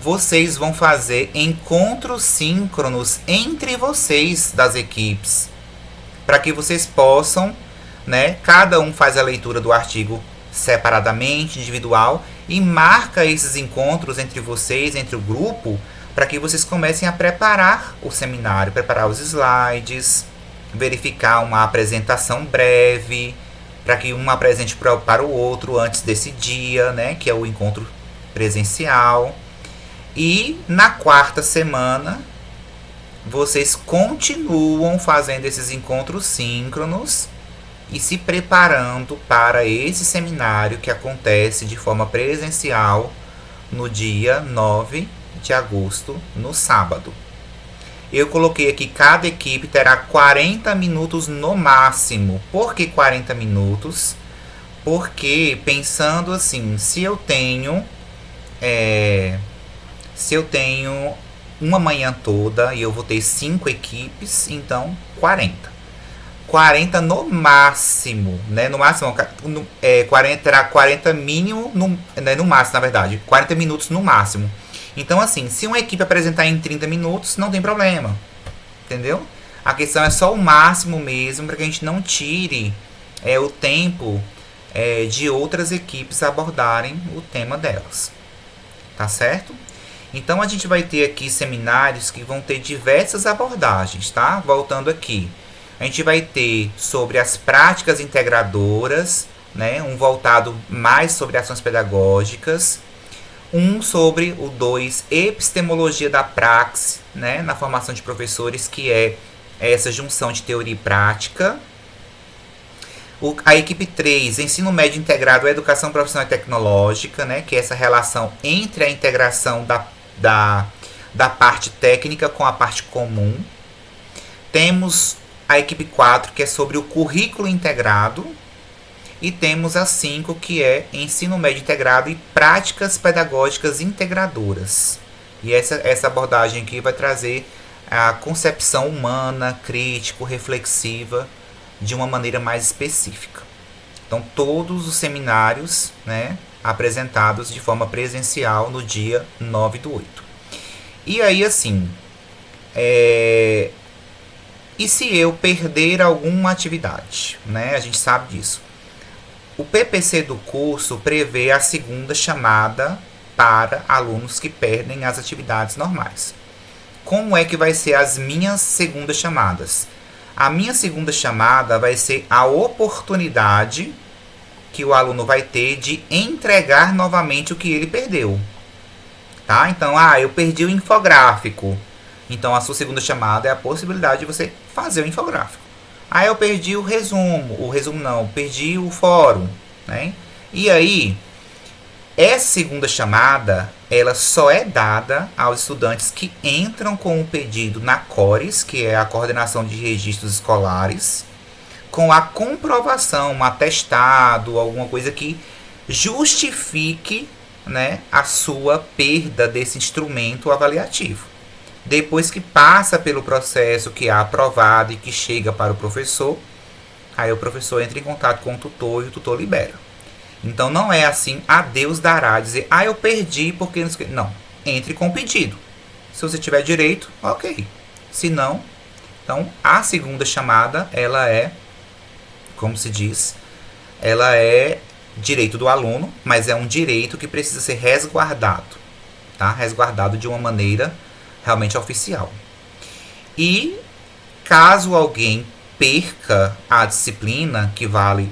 vocês vão fazer encontros síncronos entre vocês das equipes, para que vocês possam, né, cada um faz a leitura do artigo separadamente, individual, e marca esses encontros entre vocês, entre o grupo, para que vocês comecem a preparar o seminário, preparar os slides, verificar uma apresentação breve, para que um apresente para o outro antes desse dia, né, que é o encontro presencial. E na quarta semana, vocês continuam fazendo esses encontros síncronos e se preparando para esse seminário que acontece de forma presencial no dia 9 de agosto, no sábado. Eu coloquei aqui, cada equipe terá 40 minutos no máximo. Por que 40 minutos? Porque, pensando assim, se eu tenho uma manhã toda e eu vou ter 5 equipes, então 40. 40 no máximo, né? No máximo, 40, terá 40 mínimo, no máximo, na verdade. 40 minutos no máximo. Então, assim, se uma equipe apresentar em 30 minutos, não tem problema. Entendeu? A questão é só o máximo mesmo, para que a gente não tire o tempo de outras equipes abordarem o tema delas. Tá certo? Então, a gente vai ter aqui seminários que vão ter diversas abordagens, tá? Voltando aqui. A gente vai ter sobre as práticas integradoras, né? Um voltado mais sobre ações pedagógicas. Um sobre o 2, epistemologia da praxis, né, na formação de professores, que é essa junção de teoria e prática. A equipe 3, ensino médio integrado, educação profissional e tecnológica, né, que é essa relação entre a integração da parte técnica com a parte comum. Temos a equipe 4, que é sobre o currículo integrado. E temos a 5, que é ensino médio integrado e práticas pedagógicas integradoras. E essa abordagem aqui vai trazer a concepção humana, crítico, reflexiva, de uma maneira mais específica. Então, todos os seminários, né, apresentados de forma presencial no dia 9/8. E aí, assim, e se eu perder alguma atividade, né? A gente sabe disso. O PPC do curso prevê a segunda chamada para alunos que perdem as atividades normais. Como é que vai ser as minhas segundas chamadas? A minha segunda chamada vai ser a oportunidade que o aluno vai ter de entregar novamente o que ele perdeu. tá? Então, eu perdi o infográfico. Então, a sua segunda chamada é a possibilidade de você fazer o infográfico. Eu perdi o resumo não, perdi o fórum, né? E aí, essa segunda chamada, ela só é dada aos estudantes que entram com o pedido na CORES, que é a Coordenação de Registros Escolares, com a comprovação, um atestado, alguma coisa que justifique, né, a sua perda desse instrumento avaliativo. Depois que passa pelo processo, que é aprovado e que chega para o professor, aí o professor entra em contato com o tutor e o tutor libera. Então não é assim, Deus dará, dizer, eu perdi porque não sei o que. Não, entre com o pedido. Se você tiver direito, ok. Se não, então a segunda chamada, ela é, como se diz, ela é direito do aluno, mas é um direito que precisa ser resguardado, tá? Resguardado de uma maneira realmente oficial. E caso alguém perca a disciplina, que vale,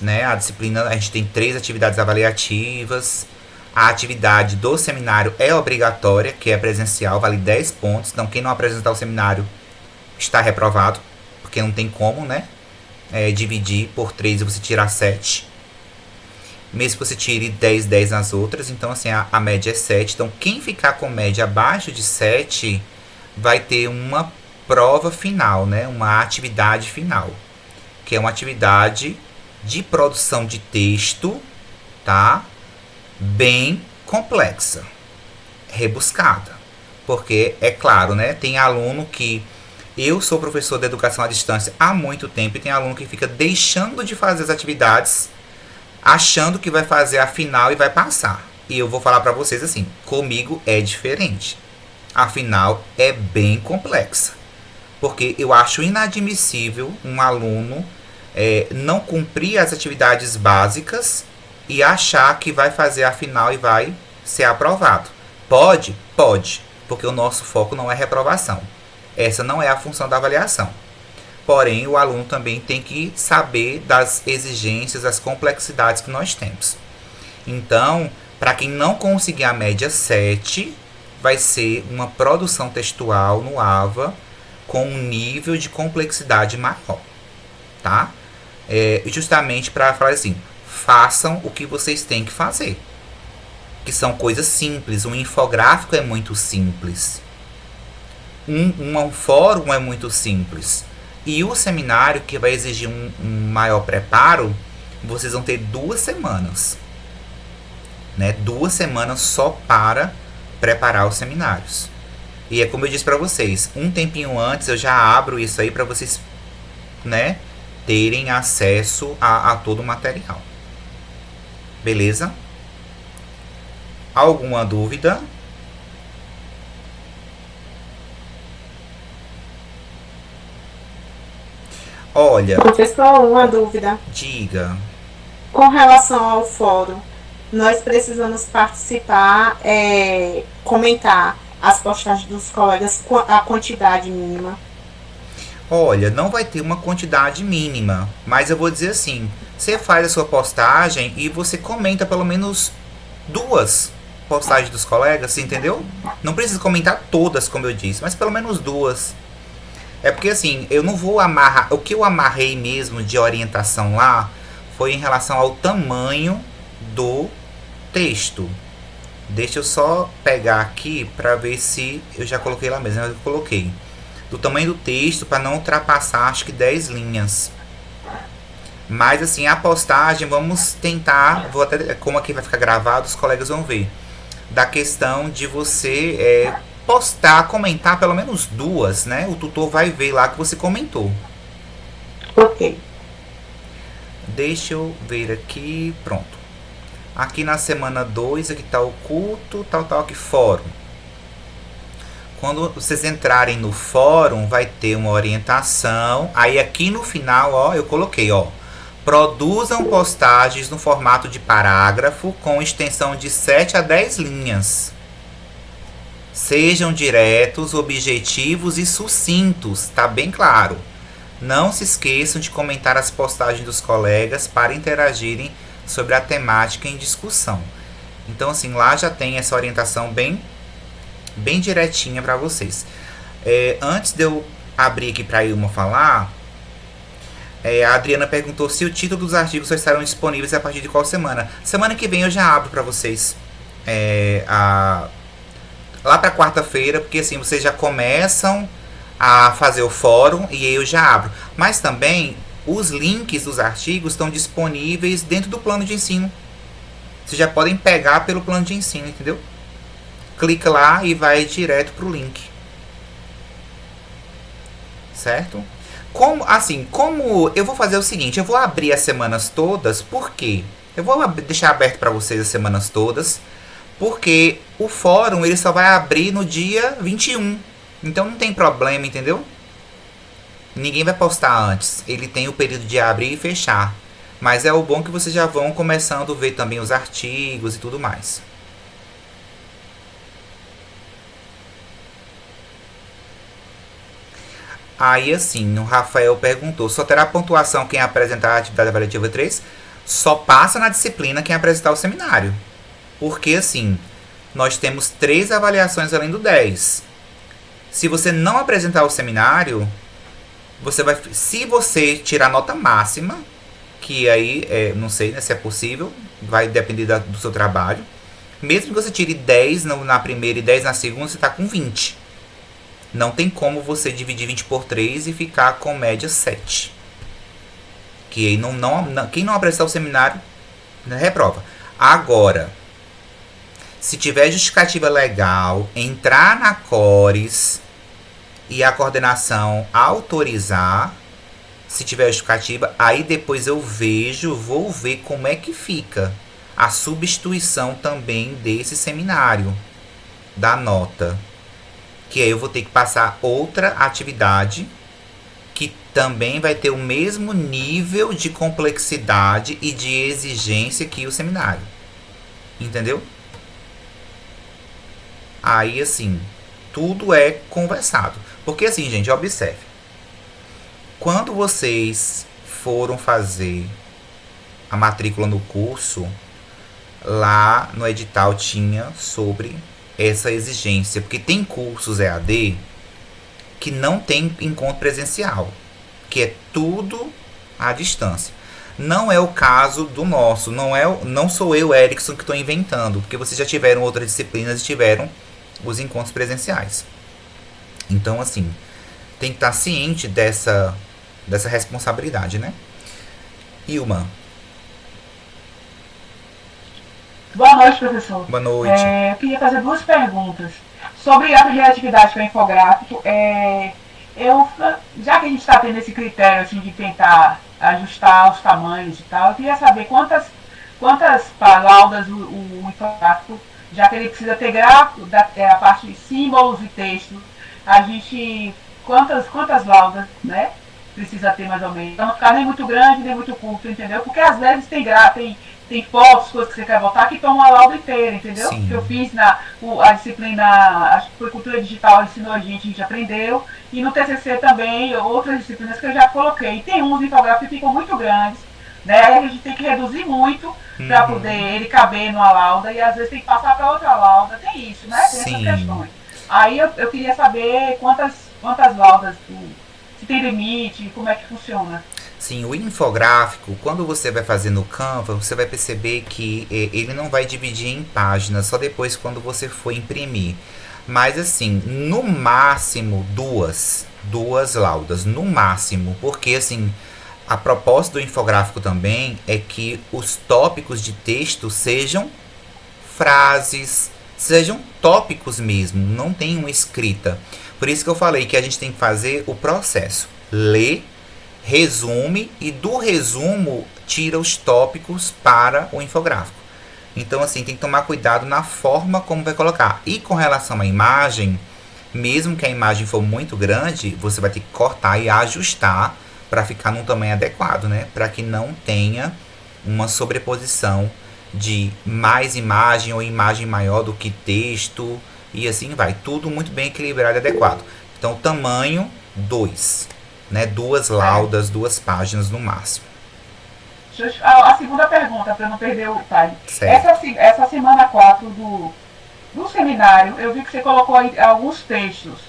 né, a disciplina, a gente tem 3 atividades avaliativas, a atividade do seminário é obrigatória, que é presencial, vale 10 pontos, então quem não apresentar o seminário está reprovado, porque não tem como, né, dividir por 3 e você tirar 7, mesmo que você tire 10 nas outras, então assim, a média é 7, então quem ficar com média abaixo de 7 vai ter uma prova final, né, uma atividade final, que é uma atividade de produção de texto, tá, bem complexa, rebuscada, porque é claro, né, tem aluno que, eu sou professor de educação à distância há muito tempo, e tem aluno que fica deixando de fazer as atividades, achando que vai fazer a final e vai passar. E eu vou falar para vocês assim, comigo é diferente. A final é bem complexa. Porque eu acho inadmissível um aluno não cumprir as atividades básicas e achar que vai fazer a final e vai ser aprovado. Pode? Pode. Porque o nosso foco não é reprovação. Essa não é a função da avaliação. Porém, o aluno também tem que saber das exigências, das complexidades que nós temos. Então, para quem não conseguir a média 7, vai ser uma produção textual no AVA com um nível de complexidade maior, tá? Justamente para falar assim, façam o que vocês têm que fazer, que são coisas simples. Um infográfico é muito simples, um fórum é muito simples. E o seminário, que vai exigir um maior preparo, vocês vão ter 2 semanas. Né? 2 semanas só para preparar os seminários. E é como eu disse para vocês, um tempinho antes eu já abro isso aí para vocês, né, terem acesso a todo o material. Beleza? Alguma dúvida? Olha, Professor, uma dúvida. Diga. Com relação ao fórum, nós precisamos participar, comentar as postagens dos colegas com a quantidade mínima. Olha, não vai ter uma quantidade mínima, mas eu vou dizer assim, você faz a sua postagem e você comenta pelo menos 2 postagens dos colegas, entendeu? Não precisa comentar todas, como eu disse, mas pelo menos 2. É porque assim, eu não vou amarrar. O que eu amarrei mesmo de orientação lá foi em relação ao tamanho do texto. Deixa eu só pegar aqui para ver se eu já coloquei lá mesmo. Eu coloquei do tamanho do texto para não ultrapassar, acho que 10 linhas. Mas assim, a postagem, vamos tentar, vou até, como aqui vai ficar gravado, os colegas vão ver, da questão de você postar, comentar pelo menos 2, né? O tutor vai ver lá que você comentou. Ok. Deixa eu ver aqui, pronto. Aqui na semana 2, aqui tá o culto, tal, aqui fórum. Quando vocês entrarem no fórum, vai ter uma orientação. Aí aqui no final, ó, eu coloquei, ó, produzam postagens no formato de parágrafo com extensão de 7 a 10 linhas. Sejam diretos, objetivos e sucintos, tá bem claro. Não se esqueçam de comentar as postagens dos colegas para interagirem sobre a temática em discussão. Então, assim, lá já tem essa orientação bem bem direitinha para vocês. Antes de eu abrir aqui para a Ilma falar, a Adriana perguntou se o título dos artigos só estarão disponíveis a partir de qual semana. Semana que vem eu já abro para vocês. Lá para quarta-feira, porque assim vocês já começam a fazer o fórum e aí eu já abro. Mas também os links dos artigos estão disponíveis dentro do plano de ensino. Vocês já podem pegar pelo plano de ensino, entendeu? Clica lá e vai direto pro link. Certo? Como eu vou fazer o seguinte, eu vou abrir as semanas todas, por quê? Eu vou deixar aberto para vocês as semanas todas, porque o fórum ele só vai abrir no dia 21. Então não tem problema, entendeu? Ninguém vai postar antes. Ele tem o período de abrir e fechar. Mas é o bom que vocês já vão começando a ver também os artigos e tudo mais. Aí assim, o Rafael perguntou, só terá pontuação quem apresentar a atividade avaliativa 3? Só passa na disciplina quem apresentar o seminário. Porque assim, nós temos 3 avaliações além do 10. Se você não apresentar o seminário, você vai, se você tirar nota máxima, que aí não sei, né, se é possível, vai depender do seu trabalho. Mesmo que você tire 10 na primeira e 10 na segunda, você está com 20. Não tem como você dividir 20 por 3 e ficar com média 7. Que aí quem não apresentar o seminário, reprova. Agora, se tiver justificativa legal, entrar na Cores e a coordenação autorizar, se tiver justificativa, aí depois eu vou ver como é que fica a substituição também desse seminário, da nota. Que aí eu vou ter que passar outra atividade que também vai ter o mesmo nível de complexidade e de exigência que o seminário. Entendeu? Aí assim, tudo é conversado. Porque assim, gente, observe. Quando vocês foram fazer a matrícula no curso, lá no edital tinha sobre essa exigência. Porque tem cursos EAD que não tem encontro presencial, que é tudo à distância. Não é o caso do nosso. Não sou eu, Erickson, que estou inventando, porque vocês já tiveram outras disciplinas e tiveram os encontros presenciais. Então, assim, tem que estar ciente dessa responsabilidade, né? Ilma. Boa noite, professor. Boa noite. Eu queria fazer 2 perguntas. Sobre a reatividade com o infográfico, já que a gente está tendo esse critério assim, de tentar ajustar os tamanhos e tal, eu queria saber quantas laudas o infográfico, já que ele precisa ter gráfico, a parte de símbolos e texto, a gente, quantas laudas, né, precisa ter mais ou menos, para não ficar nem muito grande, nem muito curto, entendeu? Porque às vezes tem fotos, coisas que você quer botar, que tomam a lauda inteira, entendeu? Sim. Que eu fiz a disciplina, acho que foi cultura digital, ensinou a gente aprendeu, e no TCC também, outras disciplinas que eu já coloquei. E tem uns infográficos que ficam muito grandes, né? Aí a gente tem que reduzir muito para poder ele caber numa lauda, e às vezes tem que passar para outra lauda, tem isso, né? Tem Sim. essas questões. Aí eu queria saber quantas laudas, se tem limite, como é que funciona. Sim, o infográfico, quando você vai fazer no Canva, você vai perceber que ele não vai dividir em páginas, só depois quando você for imprimir. Mas assim, no máximo duas laudas, no máximo, porque assim, a proposta do infográfico também é que os tópicos de texto sejam frases, sejam tópicos mesmo, não tem uma escrita. Por isso que eu falei que a gente tem que fazer o processo, ler, resume e do resumo tira os tópicos para o infográfico. Então assim, tem que tomar cuidado na forma como vai colocar. E com relação à imagem, mesmo que a imagem for muito grande, você vai ter que cortar e ajustar para ficar num tamanho adequado, né? Para que não tenha uma sobreposição de mais imagem ou imagem maior do que texto e assim vai. Tudo muito bem equilibrado e adequado. Então o tamanho 2. Né, 2 laudas, 2 páginas no máximo. A segunda pergunta, para não perder o time. Certo. Essa semana 4 no seminário, eu vi que você colocou aí alguns textos,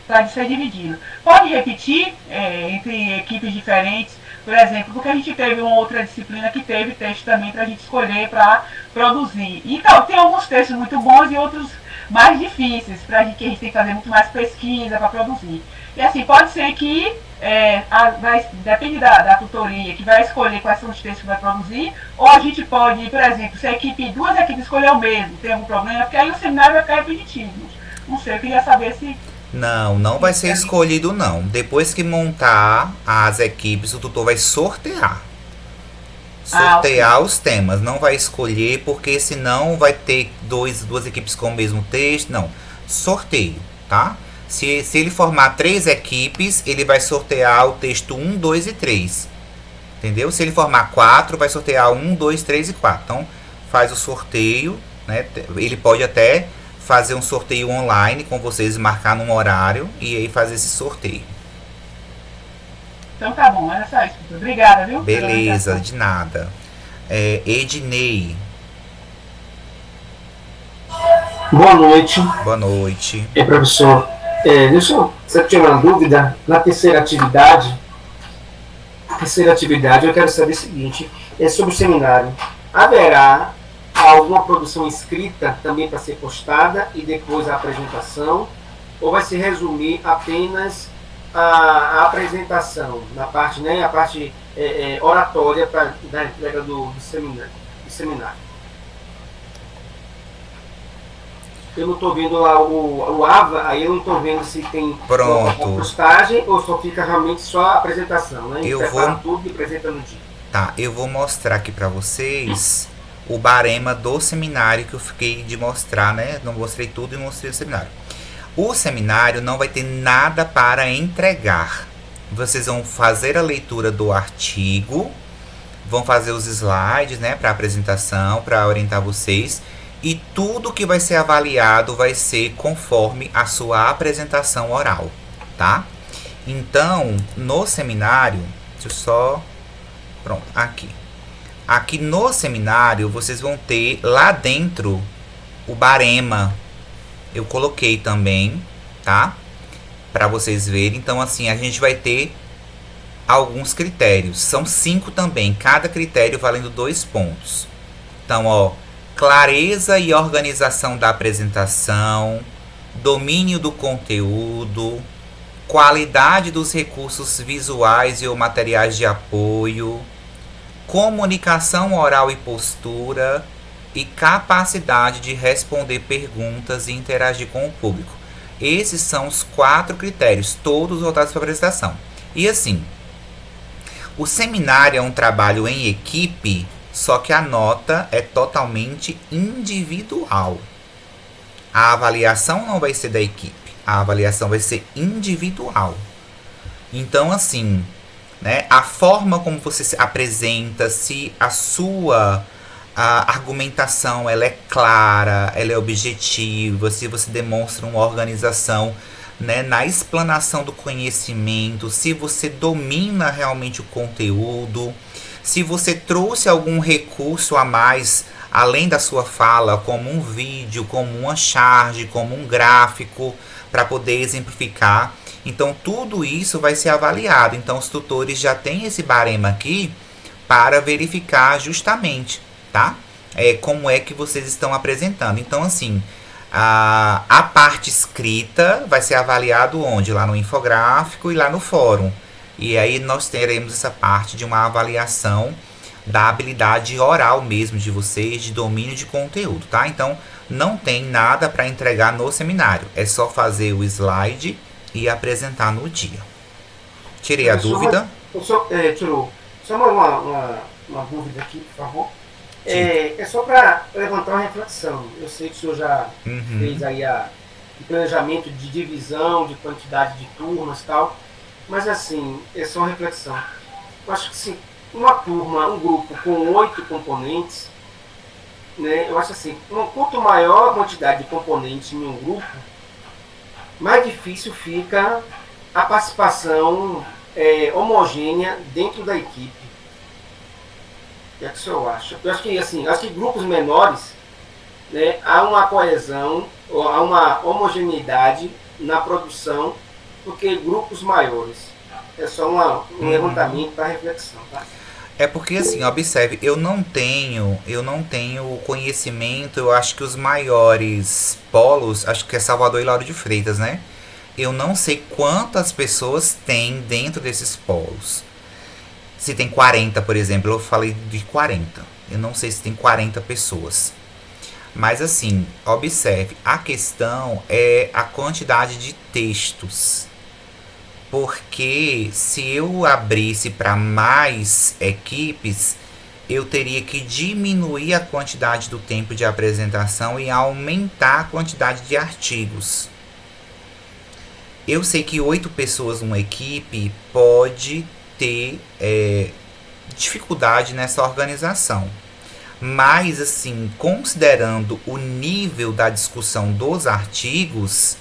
para ser dividido. Pode repetir entre equipes diferentes, por exemplo, porque a gente teve uma outra disciplina que teve texto também para a gente escolher para produzir. Então, tem alguns textos muito bons e outros mais difíceis, que a gente tem que fazer muito mais pesquisa para produzir. E assim, pode ser que, depende da tutoria, que vai escolher quais são os textos que vai produzir, ou a gente pode, por exemplo, se duas equipes escolher o mesmo, tem algum problema, porque aí o seminário vai ficar repetitivo. Não sei, eu queria saber se... Não vai ser escolhido não. Depois que montar as equipes, o tutor vai sortear. Sortear os temas, não vai escolher, porque senão vai ter duas equipes com o mesmo texto. Não, sorteio, tá? Se ele formar 3 equipes, ele vai sortear o texto 1, 2 e 3. Entendeu? Se ele formar 4, vai sortear 1, 2, 3 e 4. Então, faz o sorteio, né? Ele pode até fazer um sorteio online com vocês, marcar num horário e aí fazer esse sorteio. Então tá bom, era só isso. Obrigada, viu? Beleza, de nada. Ednei. Boa noite. Boa noite. Professor, deixa eu tirar uma dúvida. Na terceira atividade, eu quero saber o seguinte, sobre o seminário. Haverá alguma produção escrita também para ser postada e depois a apresentação? Ou vai se resumir apenas a apresentação, na parte, né, a parte oratória da entrega do seminário? Eu não estou vendo lá o AVA, aí eu não estou vendo se tem uma postagem ou só fica realmente só a apresentação, né? Eu prepara vou... tudo e apresenta no dia. Tá, eu vou mostrar aqui para vocês o barema do seminário que eu fiquei de mostrar, né? Não mostrei tudo e mostrei o seminário. O seminário não vai ter nada para entregar. Vocês vão fazer a leitura do artigo, vão fazer os slides, né, para apresentação, para orientar vocês. E tudo que vai ser avaliado vai ser conforme a sua apresentação oral, tá? Então, no seminário, deixa eu só... Pronto, aqui. Aqui no seminário, vocês vão ter lá dentro o barema. Eu coloquei também, tá? Para vocês verem. Então, assim, a gente vai ter alguns critérios. São 5 também, cada critério valendo 2 pontos. Então, ó... clareza e organização da apresentação, domínio do conteúdo, qualidade dos recursos visuais e ou materiais de apoio, comunicação oral e postura e capacidade de responder perguntas e interagir com o público. Esses são os 4 critérios, todos voltados para a apresentação. E assim, o seminário é um trabalho em equipe, só que a nota é totalmente individual. A avaliação não vai ser da equipe. A avaliação vai ser individual. Então, assim, né, a forma como você se apresenta, se a sua argumentação ela é clara, ela é objetiva, se você demonstra uma organização, né, na explanação do conhecimento, se você domina realmente o conteúdo, se você trouxe algum recurso a mais, além da sua fala, como um vídeo, como uma charge, como um gráfico, para poder exemplificar. Então, tudo isso vai ser avaliado. Então, os tutores já têm esse barema aqui para verificar justamente, tá? Como é que vocês estão apresentando. Então, assim, a parte escrita vai ser avaliado onde? Lá no infográfico e lá no fórum. E aí nós teremos essa parte de uma avaliação da habilidade oral mesmo de vocês, de domínio de conteúdo, tá? Então, não tem nada para entregar no seminário. É só fazer o slide e apresentar no dia. Tirei a dúvida? Tirou. Só uma dúvida aqui, por favor. É só para levantar uma reflexão. Eu sei que o senhor já fez aí o planejamento de divisão, de quantidade de turmas e tal. Mas assim, é só uma reflexão. Eu acho que se uma turma, um grupo com 8 componentes, né, eu acho assim, quanto maior a quantidade de componentes em um grupo, mais difícil fica a participação homogênea dentro da equipe. O que é que o senhor acha? Eu acho que assim, grupos menores, né, há uma coesão, há uma homogeneidade na produção do que grupos maiores. É só um levantamento para reflexão, tá? É porque assim, observe, eu não tenho conhecimento, eu acho que os maiores polos, acho que é Salvador e Lauro de Freitas, né? Eu não sei quantas pessoas tem dentro desses polos. Se tem 40, por exemplo, eu falei de 40. Eu não sei se tem 40 pessoas. Mas assim, observe, a questão é a quantidade de textos. Porque se eu abrisse para mais equipes, eu teria que diminuir a quantidade do tempo de apresentação e aumentar a quantidade de artigos. Eu sei que 8 pessoas numa equipe pode ter dificuldade nessa organização. Mas, assim, considerando o nível da discussão dos artigos,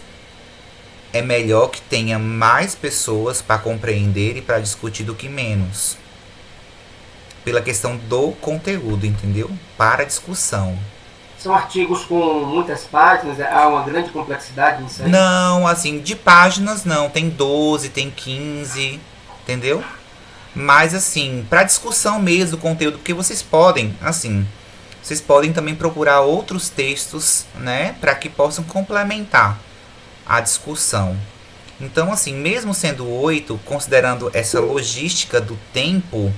é melhor que tenha mais pessoas para compreender e para discutir do que menos. Pela questão do conteúdo, entendeu? Para discussão. São artigos com muitas páginas, há uma grande complexidade nisso aí? Não, assim, de páginas não. Tem 12, tem 15, entendeu? Mas, assim, para discussão mesmo do conteúdo, porque vocês podem, assim, vocês podem também procurar outros textos, né? Para que possam complementar a discussão. Então, assim, mesmo sendo 8, considerando essa logística do tempo,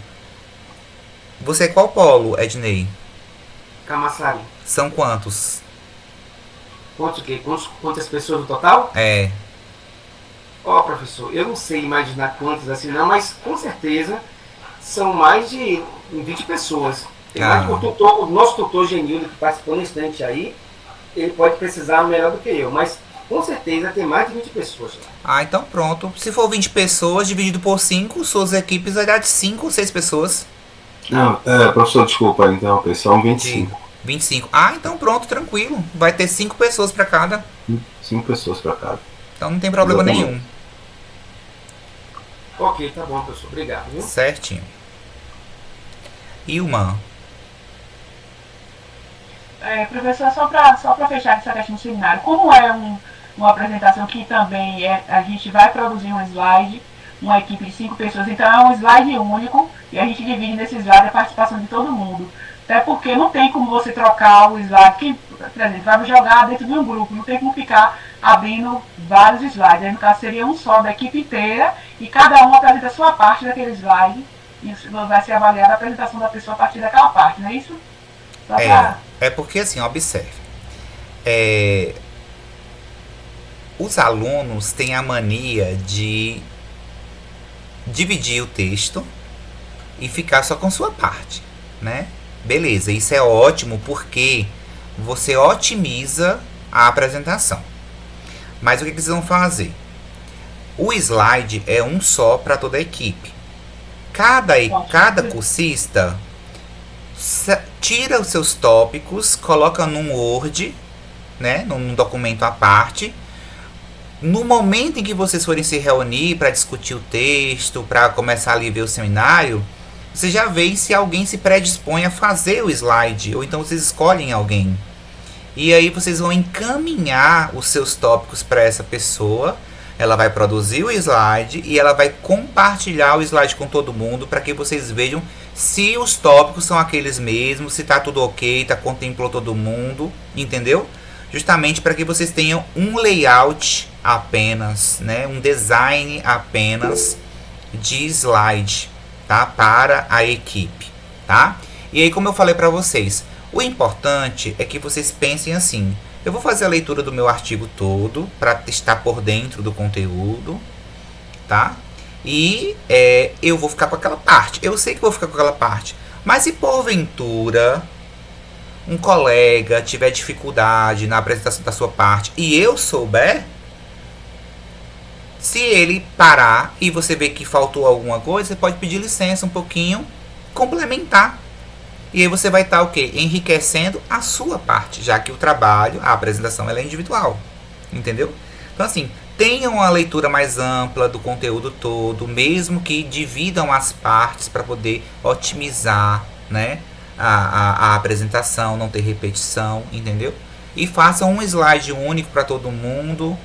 você é qual polo, Ednei? Camaçari. São quantos? Quantos o quê? Quantas pessoas no total? É. Ó, professor, eu não sei imaginar quantas assim não, mas com certeza são mais de 20 pessoas. Tem mais, o nosso tutor Genildo, que participou no instante aí, ele pode precisar melhor do que eu, mas com certeza tem mais de 20 pessoas. Ah, então pronto. Se for 20 pessoas, dividido por 5, suas equipes vai dar de 5 ou 6 pessoas. Não, professor, desculpa interromper, são 25. 25. Ah, então pronto, tranquilo. Vai ter 5 pessoas para cada. 5 pessoas para cada. Então não tem problema nenhum. Ok, tá bom, professor. Obrigado. Viu? Certinho. Ilma. Professor, só para fechar essa questão do seminário, como é uma apresentação que também a gente vai produzir um slide, uma equipe de 5 pessoas, então é um slide único e a gente divide nesse slide a participação de todo mundo. Até porque não tem como você trocar o slide, que, por exemplo, vai jogar dentro de um grupo, não tem como ficar abrindo vários slides. Aí, no caso, seria um só da equipe inteira e cada um apresenta a sua parte daquele slide e vai ser avaliada a apresentação da pessoa a partir daquela parte, não é isso? É porque assim, observe. Os alunos têm a mania de dividir o texto e ficar só com sua parte, né? Beleza, isso é ótimo porque você otimiza a apresentação. Mas o que eles vão fazer? O slide é um só para toda a equipe. Cada cursista tira os seus tópicos, coloca num Word, né, num documento à parte. No momento em que vocês forem se reunir para discutir o texto, para começar a ver o seminário, você já vê se alguém se predispõe a fazer o slide, ou então vocês escolhem alguém. E aí vocês vão encaminhar os seus tópicos para essa pessoa, ela vai produzir o slide e ela vai compartilhar o slide com todo mundo para que vocês vejam se os tópicos são aqueles mesmos, se tá tudo ok, contemplou todo mundo, entendeu? Justamente para que vocês tenham um layout apenas, né? Um design apenas de slide, tá? Para a equipe, tá? E aí, como eu falei para vocês, o importante é que vocês pensem assim: eu vou fazer a leitura do meu artigo todo para estar por dentro do conteúdo, tá? E eu vou ficar com aquela parte. Eu sei que vou ficar com aquela parte. Mas se porventura um colega tiver dificuldade na apresentação da sua parte e eu souber, se ele parar e você ver que faltou alguma coisa, você pode pedir licença um pouquinho, complementar. E aí você vai estar o quê? Enriquecendo a sua parte, já que o trabalho, a apresentação, ela é individual. Entendeu? Então assim, tenham uma leitura mais ampla do conteúdo todo, mesmo que dividam as partes para poder otimizar, né, a apresentação, não ter repetição, entendeu? E façam um slide único para todo mundo.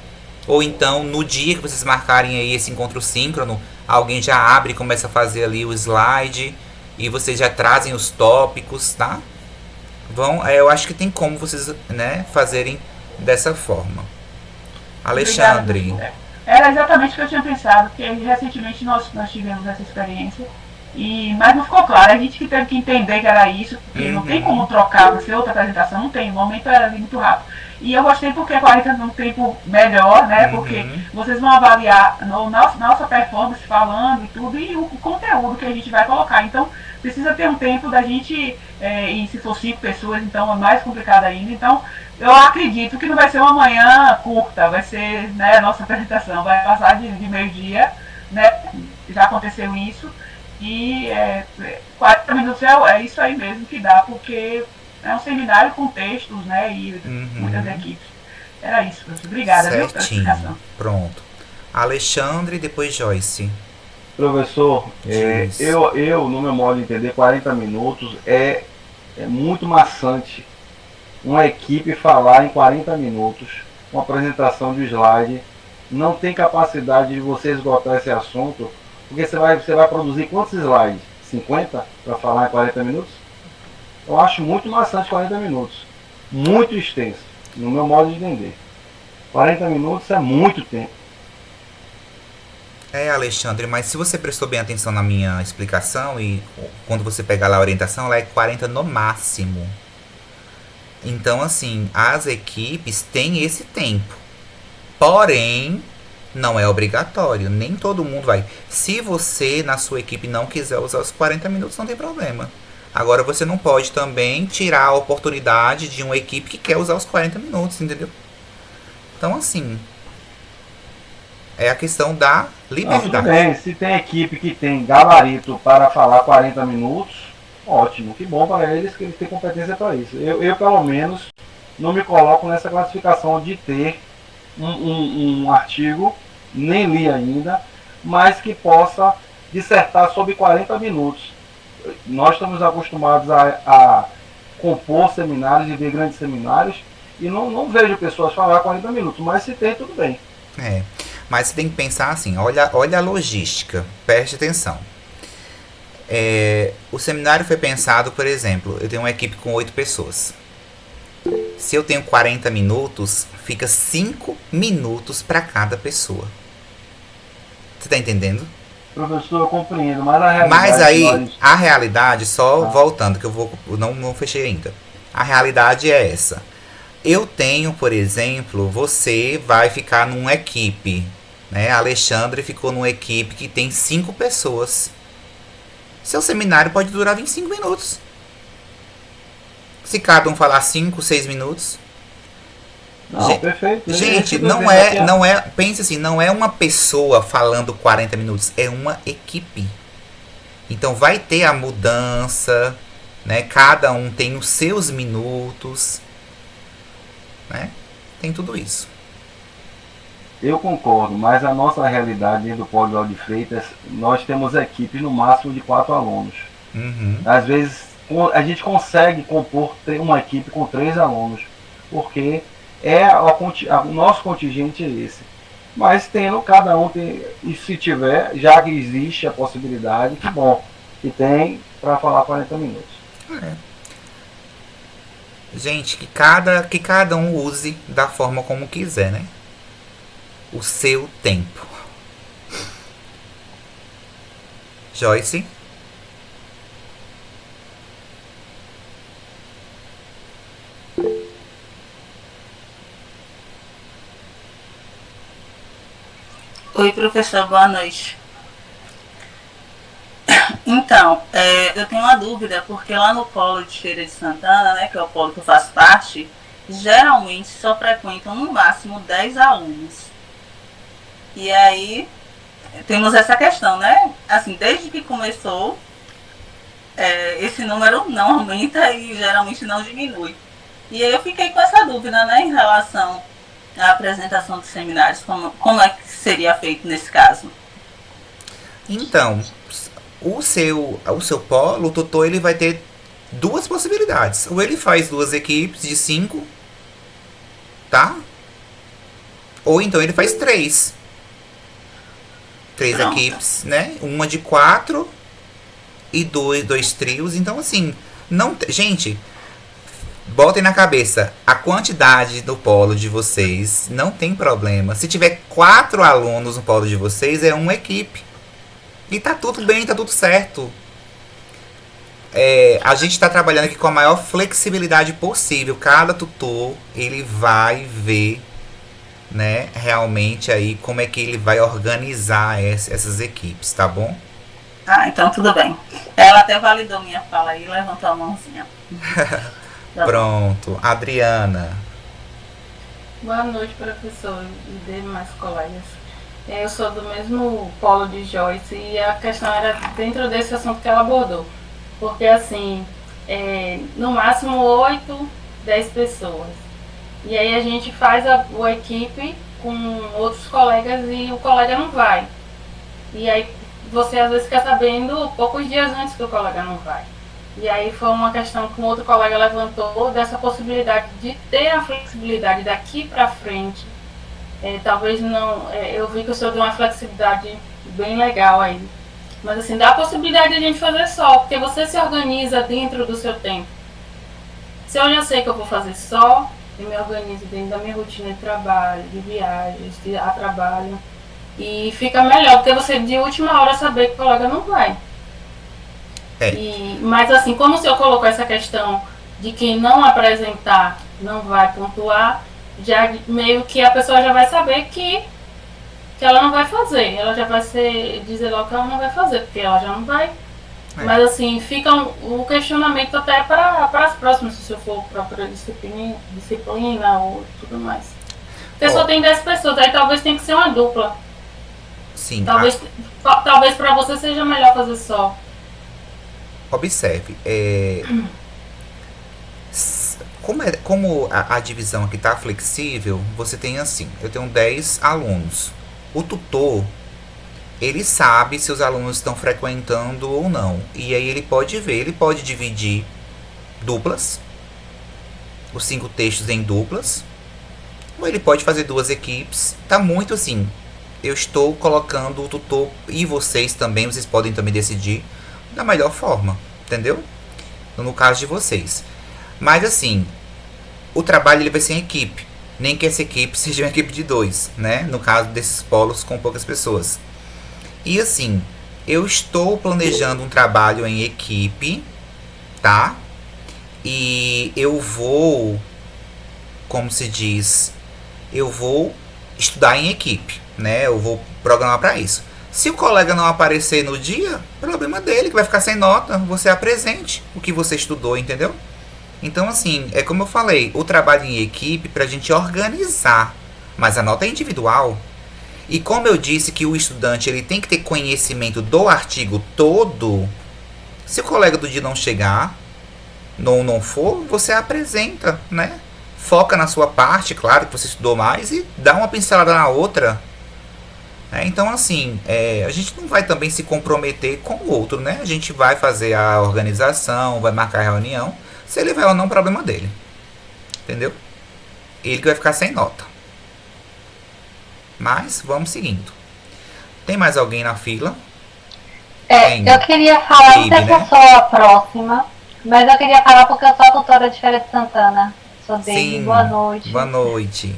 Ou então, no dia que vocês marcarem aí esse encontro síncrono, alguém já abre e começa a fazer ali o slide. E vocês já trazem os tópicos, tá? Eu acho que tem como vocês, né, fazerem dessa forma. Alexandre. Obrigada. Era exatamente o que eu tinha pensado, porque recentemente nós tivemos essa experiência. Mas não ficou claro, a gente que teve que entender que era isso, porque não tem como trocar, vai ser outra apresentação, não tem, o momento era ali muito rápido. E eu gostei porque 40 é um tempo melhor, né? Porque vocês vão avaliar nossa performance falando e tudo, e o conteúdo que a gente vai colocar. Então, precisa ter um tempo da gente, e se for 5 pessoas, então é mais complicado ainda. Então, eu acredito que não vai ser uma manhã curta, vai ser, né, a nossa apresentação, vai passar de meio-dia, né? Já aconteceu isso. E 40 minutos é isso aí mesmo que dá, porque é um seminário com textos, né? E muitas equipes. Era isso, professor. Obrigada, viu, pela explicação. Pronto. Alexandre, depois Joyce. Professor, eu, no meu modo de entender, 40 minutos é muito maçante. Uma equipe falar em 40 minutos, uma apresentação de slide, não tem capacidade de você esgotar esse assunto. Porque você vai produzir quantos slides? 50 para falar em 40 minutos? Eu acho muito maçante 40 minutos. Muito extenso, no meu modo de entender. 40 minutos é muito tempo. Alexandre, mas se você prestou bem atenção na minha explicação e quando você pegar lá a orientação, ela é 40 no máximo. Então, assim, as equipes têm esse tempo. Porém, não é obrigatório, nem todo mundo vai. Se você, na sua equipe, não quiser usar os 40 minutos, não tem problema. Agora, você não pode também tirar a oportunidade de uma equipe que quer usar os 40 minutos, entendeu? Então, assim, é a questão da liberdade. Tudo bem, se tem equipe que tem gabarito para falar 40 minutos, ótimo, que bom para eles que eles têm competência para isso. Eu, pelo menos, não me coloco nessa classificação de ter um artigo, nem li ainda, mas que possa dissertar sobre 40 minutos. Nós estamos acostumados a compor seminários e ver grandes seminários e não vejo pessoas falar 40 minutos, mas se tem, tudo bem. Mas você tem que pensar assim, olha a logística, preste atenção. O seminário foi pensado, por exemplo, eu tenho uma equipe com 8 pessoas. Se eu tenho 40 minutos, fica 5 minutos para cada pessoa. Você tá entendendo? Professor, eu compreendo, mas a realidade... Mas aí, a realidade, só voltando, que eu não fechei ainda. A realidade é essa. Eu tenho, por exemplo, você vai ficar numa equipe, né? A Alexandre ficou numa equipe que tem 5 pessoas. Seu seminário pode durar 25 minutos. Se cada um falar 5, 6 minutos. Não, perfeito. Gente, não é. Pense assim, não é uma pessoa falando 40 minutos, é uma equipe. Então vai ter a mudança, né? Cada um tem os seus minutos, né? Tem tudo isso. Eu concordo, mas a nossa realidade dentro do Polo de Freitas, nós temos equipes no máximo de 4 alunos. Às vezes a gente consegue compor uma equipe com 3 alunos, porque o nosso contingente é esse. Mas cada um tem, e se tiver, já que existe a possibilidade, que bom, que tem para falar 40 minutos. Gente, que cada um use da forma como quiser, né? O seu tempo. Joyce? Oi, professor, boa noite. Então, eu tenho uma dúvida, porque lá no polo de Feira de Santana, né, que é o polo que eu faço parte, geralmente só frequentam no máximo 10 alunos. E aí, temos essa questão, né? Assim, desde que começou, esse número não aumenta e geralmente não diminui. E aí eu fiquei com essa dúvida, né, em relação à apresentação dos seminários, como é que seria feito nesse caso? Então, o seu polo, o tutor, ele vai ter duas possibilidades. Ou ele faz 2 equipes de 5, tá? Ou então ele faz 3. 3 equipes, né? Uma de 4 e 2 trios. Então, assim, não... Gente, botem na cabeça, a quantidade do polo de vocês não tem problema. Se tiver 4 alunos no polo de vocês, é uma equipe. E tá tudo bem, tá tudo certo. A gente está trabalhando aqui com a maior flexibilidade possível. Cada tutor, ele vai ver, né, realmente aí como é que ele vai organizar essas equipes, tá bom? Ah, então tudo bem. Ela até validou minha fala aí, levantou a mãozinha. Pronto. Adriana. Boa noite, professor e demais colegas. Eu sou do mesmo polo de Joyce e a questão era dentro desse assunto que ela abordou. Porque, assim, no máximo 8, 10 pessoas. E aí a gente faz a equipe com outros colegas e o colega não vai. E aí você às vezes fica sabendo poucos dias antes que o colega não vai. E aí foi uma questão que um outro colega levantou dessa possibilidade de ter a flexibilidade daqui para frente. Talvez não... eu vi que o senhor deu uma flexibilidade bem legal aí. Mas assim, dá a possibilidade de a gente fazer só, porque você se organiza dentro do seu tempo. Se eu já sei que eu vou fazer só, eu me organizo dentro da minha rotina de trabalho, de viagens, a trabalho. E fica melhor, porque você de última hora saber que o colega não vai. Mas assim, como o senhor colocou essa questão de quem não apresentar não vai pontuar, já meio que a pessoa já vai saber que ela não vai fazer. Ela já vai dizer logo que ela não vai fazer, porque ela já não vai. Mas assim, fica o questionamento até para as próximas, se eu for para outra disciplina ou tudo mais. Porque só tem 10 pessoas, aí talvez tenha que ser uma dupla. Sim. Talvez para você seja melhor fazer só. Observe, como a divisão aqui está flexível, você tem assim, eu tenho 10 alunos. O tutor, ele sabe se os alunos estão frequentando ou não. E aí ele pode ver, ele pode dividir duplas, os 5 textos em duplas, ou ele pode fazer 2 equipes. Tá muito assim, eu estou colocando o tutor e vocês também, vocês podem também decidir da melhor forma, entendeu? No caso de vocês. Mas assim, o trabalho ele vai ser em equipe. Nem que essa equipe seja uma equipe de 2, né? No caso desses polos com poucas pessoas. E assim, eu estou planejando um trabalho em equipe, tá? E eu vou, como se diz, eu vou estudar em equipe, né? Eu vou programar para isso. Se o colega não aparecer no dia, problema dele, que vai ficar sem nota. Você apresente o que você estudou, entendeu? Então, assim, é como eu falei, o trabalho em equipe pra gente organizar, mas a nota é individual. E como eu disse que o estudante ele tem que ter conhecimento do artigo todo, se o colega do dia não chegar, não for, você apresenta, né? Foca na sua parte, claro que você estudou mais, e dá uma pincelada na outra. Então, assim, a gente não vai também se comprometer com o outro, né? A gente vai fazer a organização, vai marcar a reunião. Se ele vai ou não, problema dele. Entendeu? Ele que vai ficar sem nota. Mas vamos seguindo. Tem mais alguém na fila? Eu queria falar, não sei se eu sou a próxima, mas eu queria falar porque eu sou a tutora de Feira de Santana. Sou Deide, boa noite. Boa noite.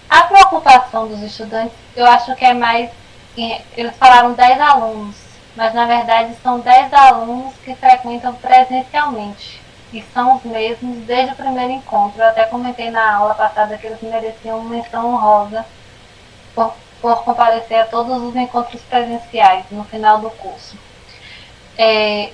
A preocupação dos estudantes, eu acho que é mais... Eles falaram 10 alunos. Mas na verdade são 10 alunos que frequentam presencialmente. E são os mesmos desde o primeiro encontro. Eu até comentei na aula passada que eles mereciam menção honrosa por comparecer a todos os encontros presenciais no final do curso.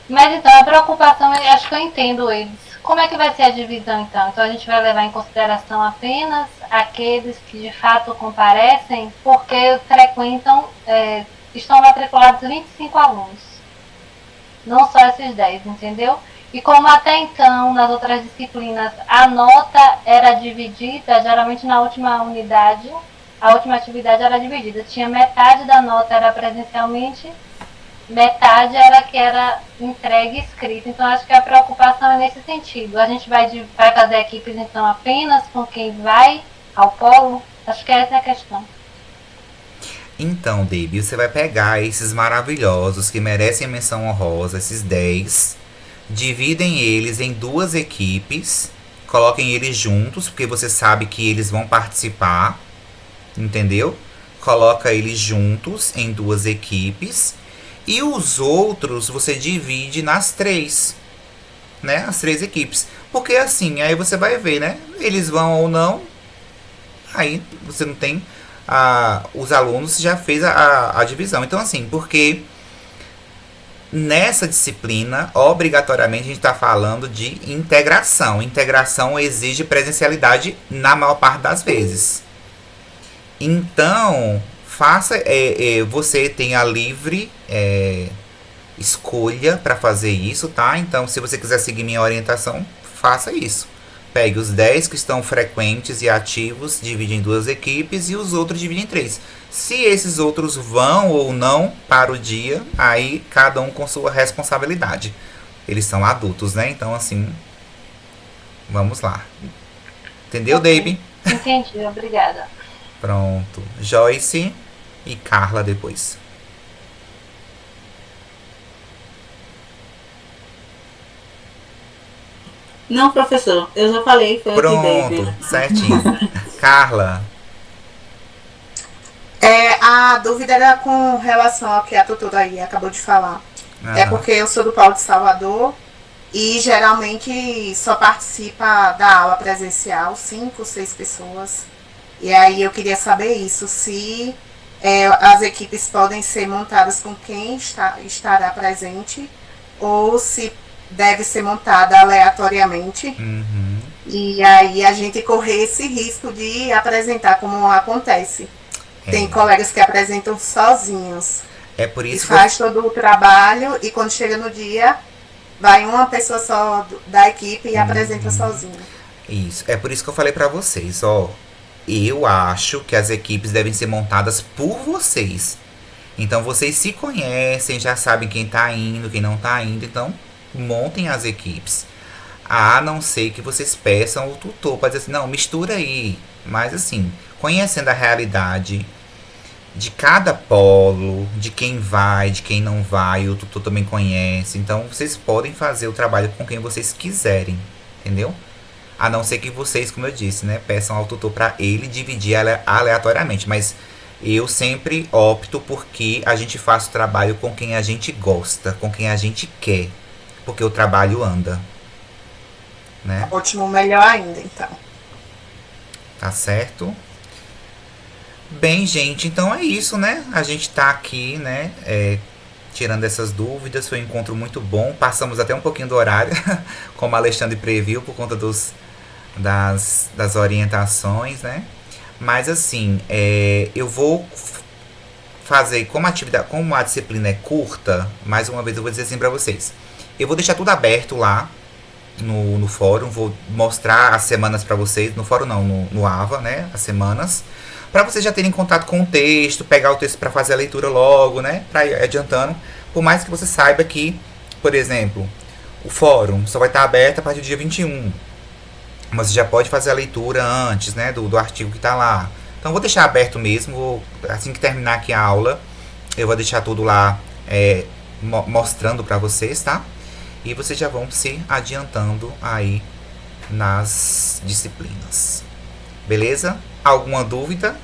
Mas então, a preocupação, eu acho que eu entendo eles. Como é que vai ser a divisão então? Então a gente vai levar em consideração apenas aqueles que de fato comparecem, porque frequentam... estão matriculados 25 alunos, não só esses 10, entendeu? E como até então, nas outras disciplinas, a nota era dividida, geralmente na última unidade, a última atividade era dividida. Tinha metade da nota era presencialmente metade era que era entregue escrita. Então acho que a preocupação é nesse sentido. A gente vai fazer equipes então apenas com quem vai ao polo? Acho que essa é a questão. Então, Debbie, você vai pegar esses maravilhosos que merecem menção honrosa, esses 10, dividem eles em 2 equipes, coloquem eles juntos, porque você sabe que eles vão participar, entendeu? Coloca eles juntos em 2 equipes, e os outros você divide nas 3, né? As 3 equipes. Porque assim, aí você vai ver, né? Eles vão ou não, aí você não tem... os alunos já fez a divisão. Então assim, porque nessa disciplina, obrigatoriamente a gente está falando de integração. Integração exige presencialidade na maior parte das vezes. Então, você tem a livre escolha para fazer isso, tá? Então, se você quiser seguir minha orientação, faça isso. Pegue os 10 que estão frequentes e ativos, divide em 2 equipes e os outros divide em 3. Se esses outros vão ou não para o dia, aí cada um com sua responsabilidade. Eles são adultos, né? Então, assim, vamos lá. Entendeu, Debbie? Entendi, obrigada. Pronto. Joyce e Carla depois. Não, professor, eu já falei, foi pronto, certinho. Carla. A dúvida era com relação ao que a tutora aí acabou de falar. É porque eu sou do Polo de Salvador e geralmente só participa da aula presencial 5, 6 pessoas. E aí eu queria saber isso, se as equipes podem ser montadas com quem estará presente ou se deve ser montada aleatoriamente. Uhum. E aí a gente correr esse risco de apresentar como acontece. Tem colegas que apresentam sozinhos. É por isso que faz todo o trabalho e quando chega no dia, vai uma pessoa só da equipe e apresenta sozinho. Isso. É por isso que eu falei pra vocês, ó. Eu acho que as equipes devem ser montadas por vocês. Então vocês se conhecem, já sabem quem tá indo, quem não tá indo. Então, montem as equipes. A não ser que vocês peçam o tutor para dizer assim, não, mistura aí. Mas assim, conhecendo a realidade de cada polo, de quem vai, de quem não vai, o tutor também conhece. Então, vocês podem fazer o trabalho com quem vocês quiserem, entendeu? A não ser que vocês, como eu disse, né, peçam ao tutor para ele dividir aleatoriamente. Mas eu sempre opto porque a gente faz o trabalho com quem a gente gosta, com quem a gente quer. Porque o trabalho anda. Né? Ótimo, melhor ainda, então. Tá certo? Bem, gente, então é isso, né? A gente tá aqui, né? Tirando essas dúvidas. Foi um encontro muito bom. Passamos até um pouquinho do horário, como a Alexandre previu, por conta das orientações, né? Mas assim, eu vou fazer, como a disciplina é curta, mais uma vez eu vou dizer assim pra vocês. Eu vou deixar tudo aberto lá no fórum, vou mostrar as semanas pra vocês, no fórum não, no AVA, né, as semanas, pra vocês já terem contato com o texto, pegar o texto pra fazer a leitura logo, né, pra ir adiantando, por mais que você saiba que, por exemplo, o fórum só vai estar aberto a partir do dia 21, mas você já pode fazer a leitura antes, né, do artigo que tá lá. Então vou deixar aberto mesmo, assim que terminar aqui a aula, eu vou deixar tudo lá mostrando pra vocês, tá? E vocês já vão se adiantando aí nas disciplinas. Beleza? Alguma dúvida?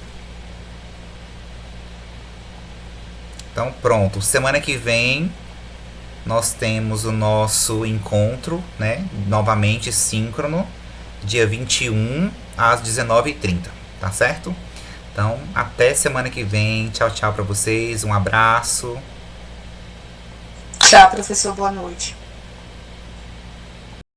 Então pronto. Semana que vem nós temos o nosso encontro, né? Novamente síncrono. Dia 21 às 19h30. Tá certo? Então até semana que vem. Tchau, tchau pra vocês. Um abraço. Tchau, professor. Boa noite.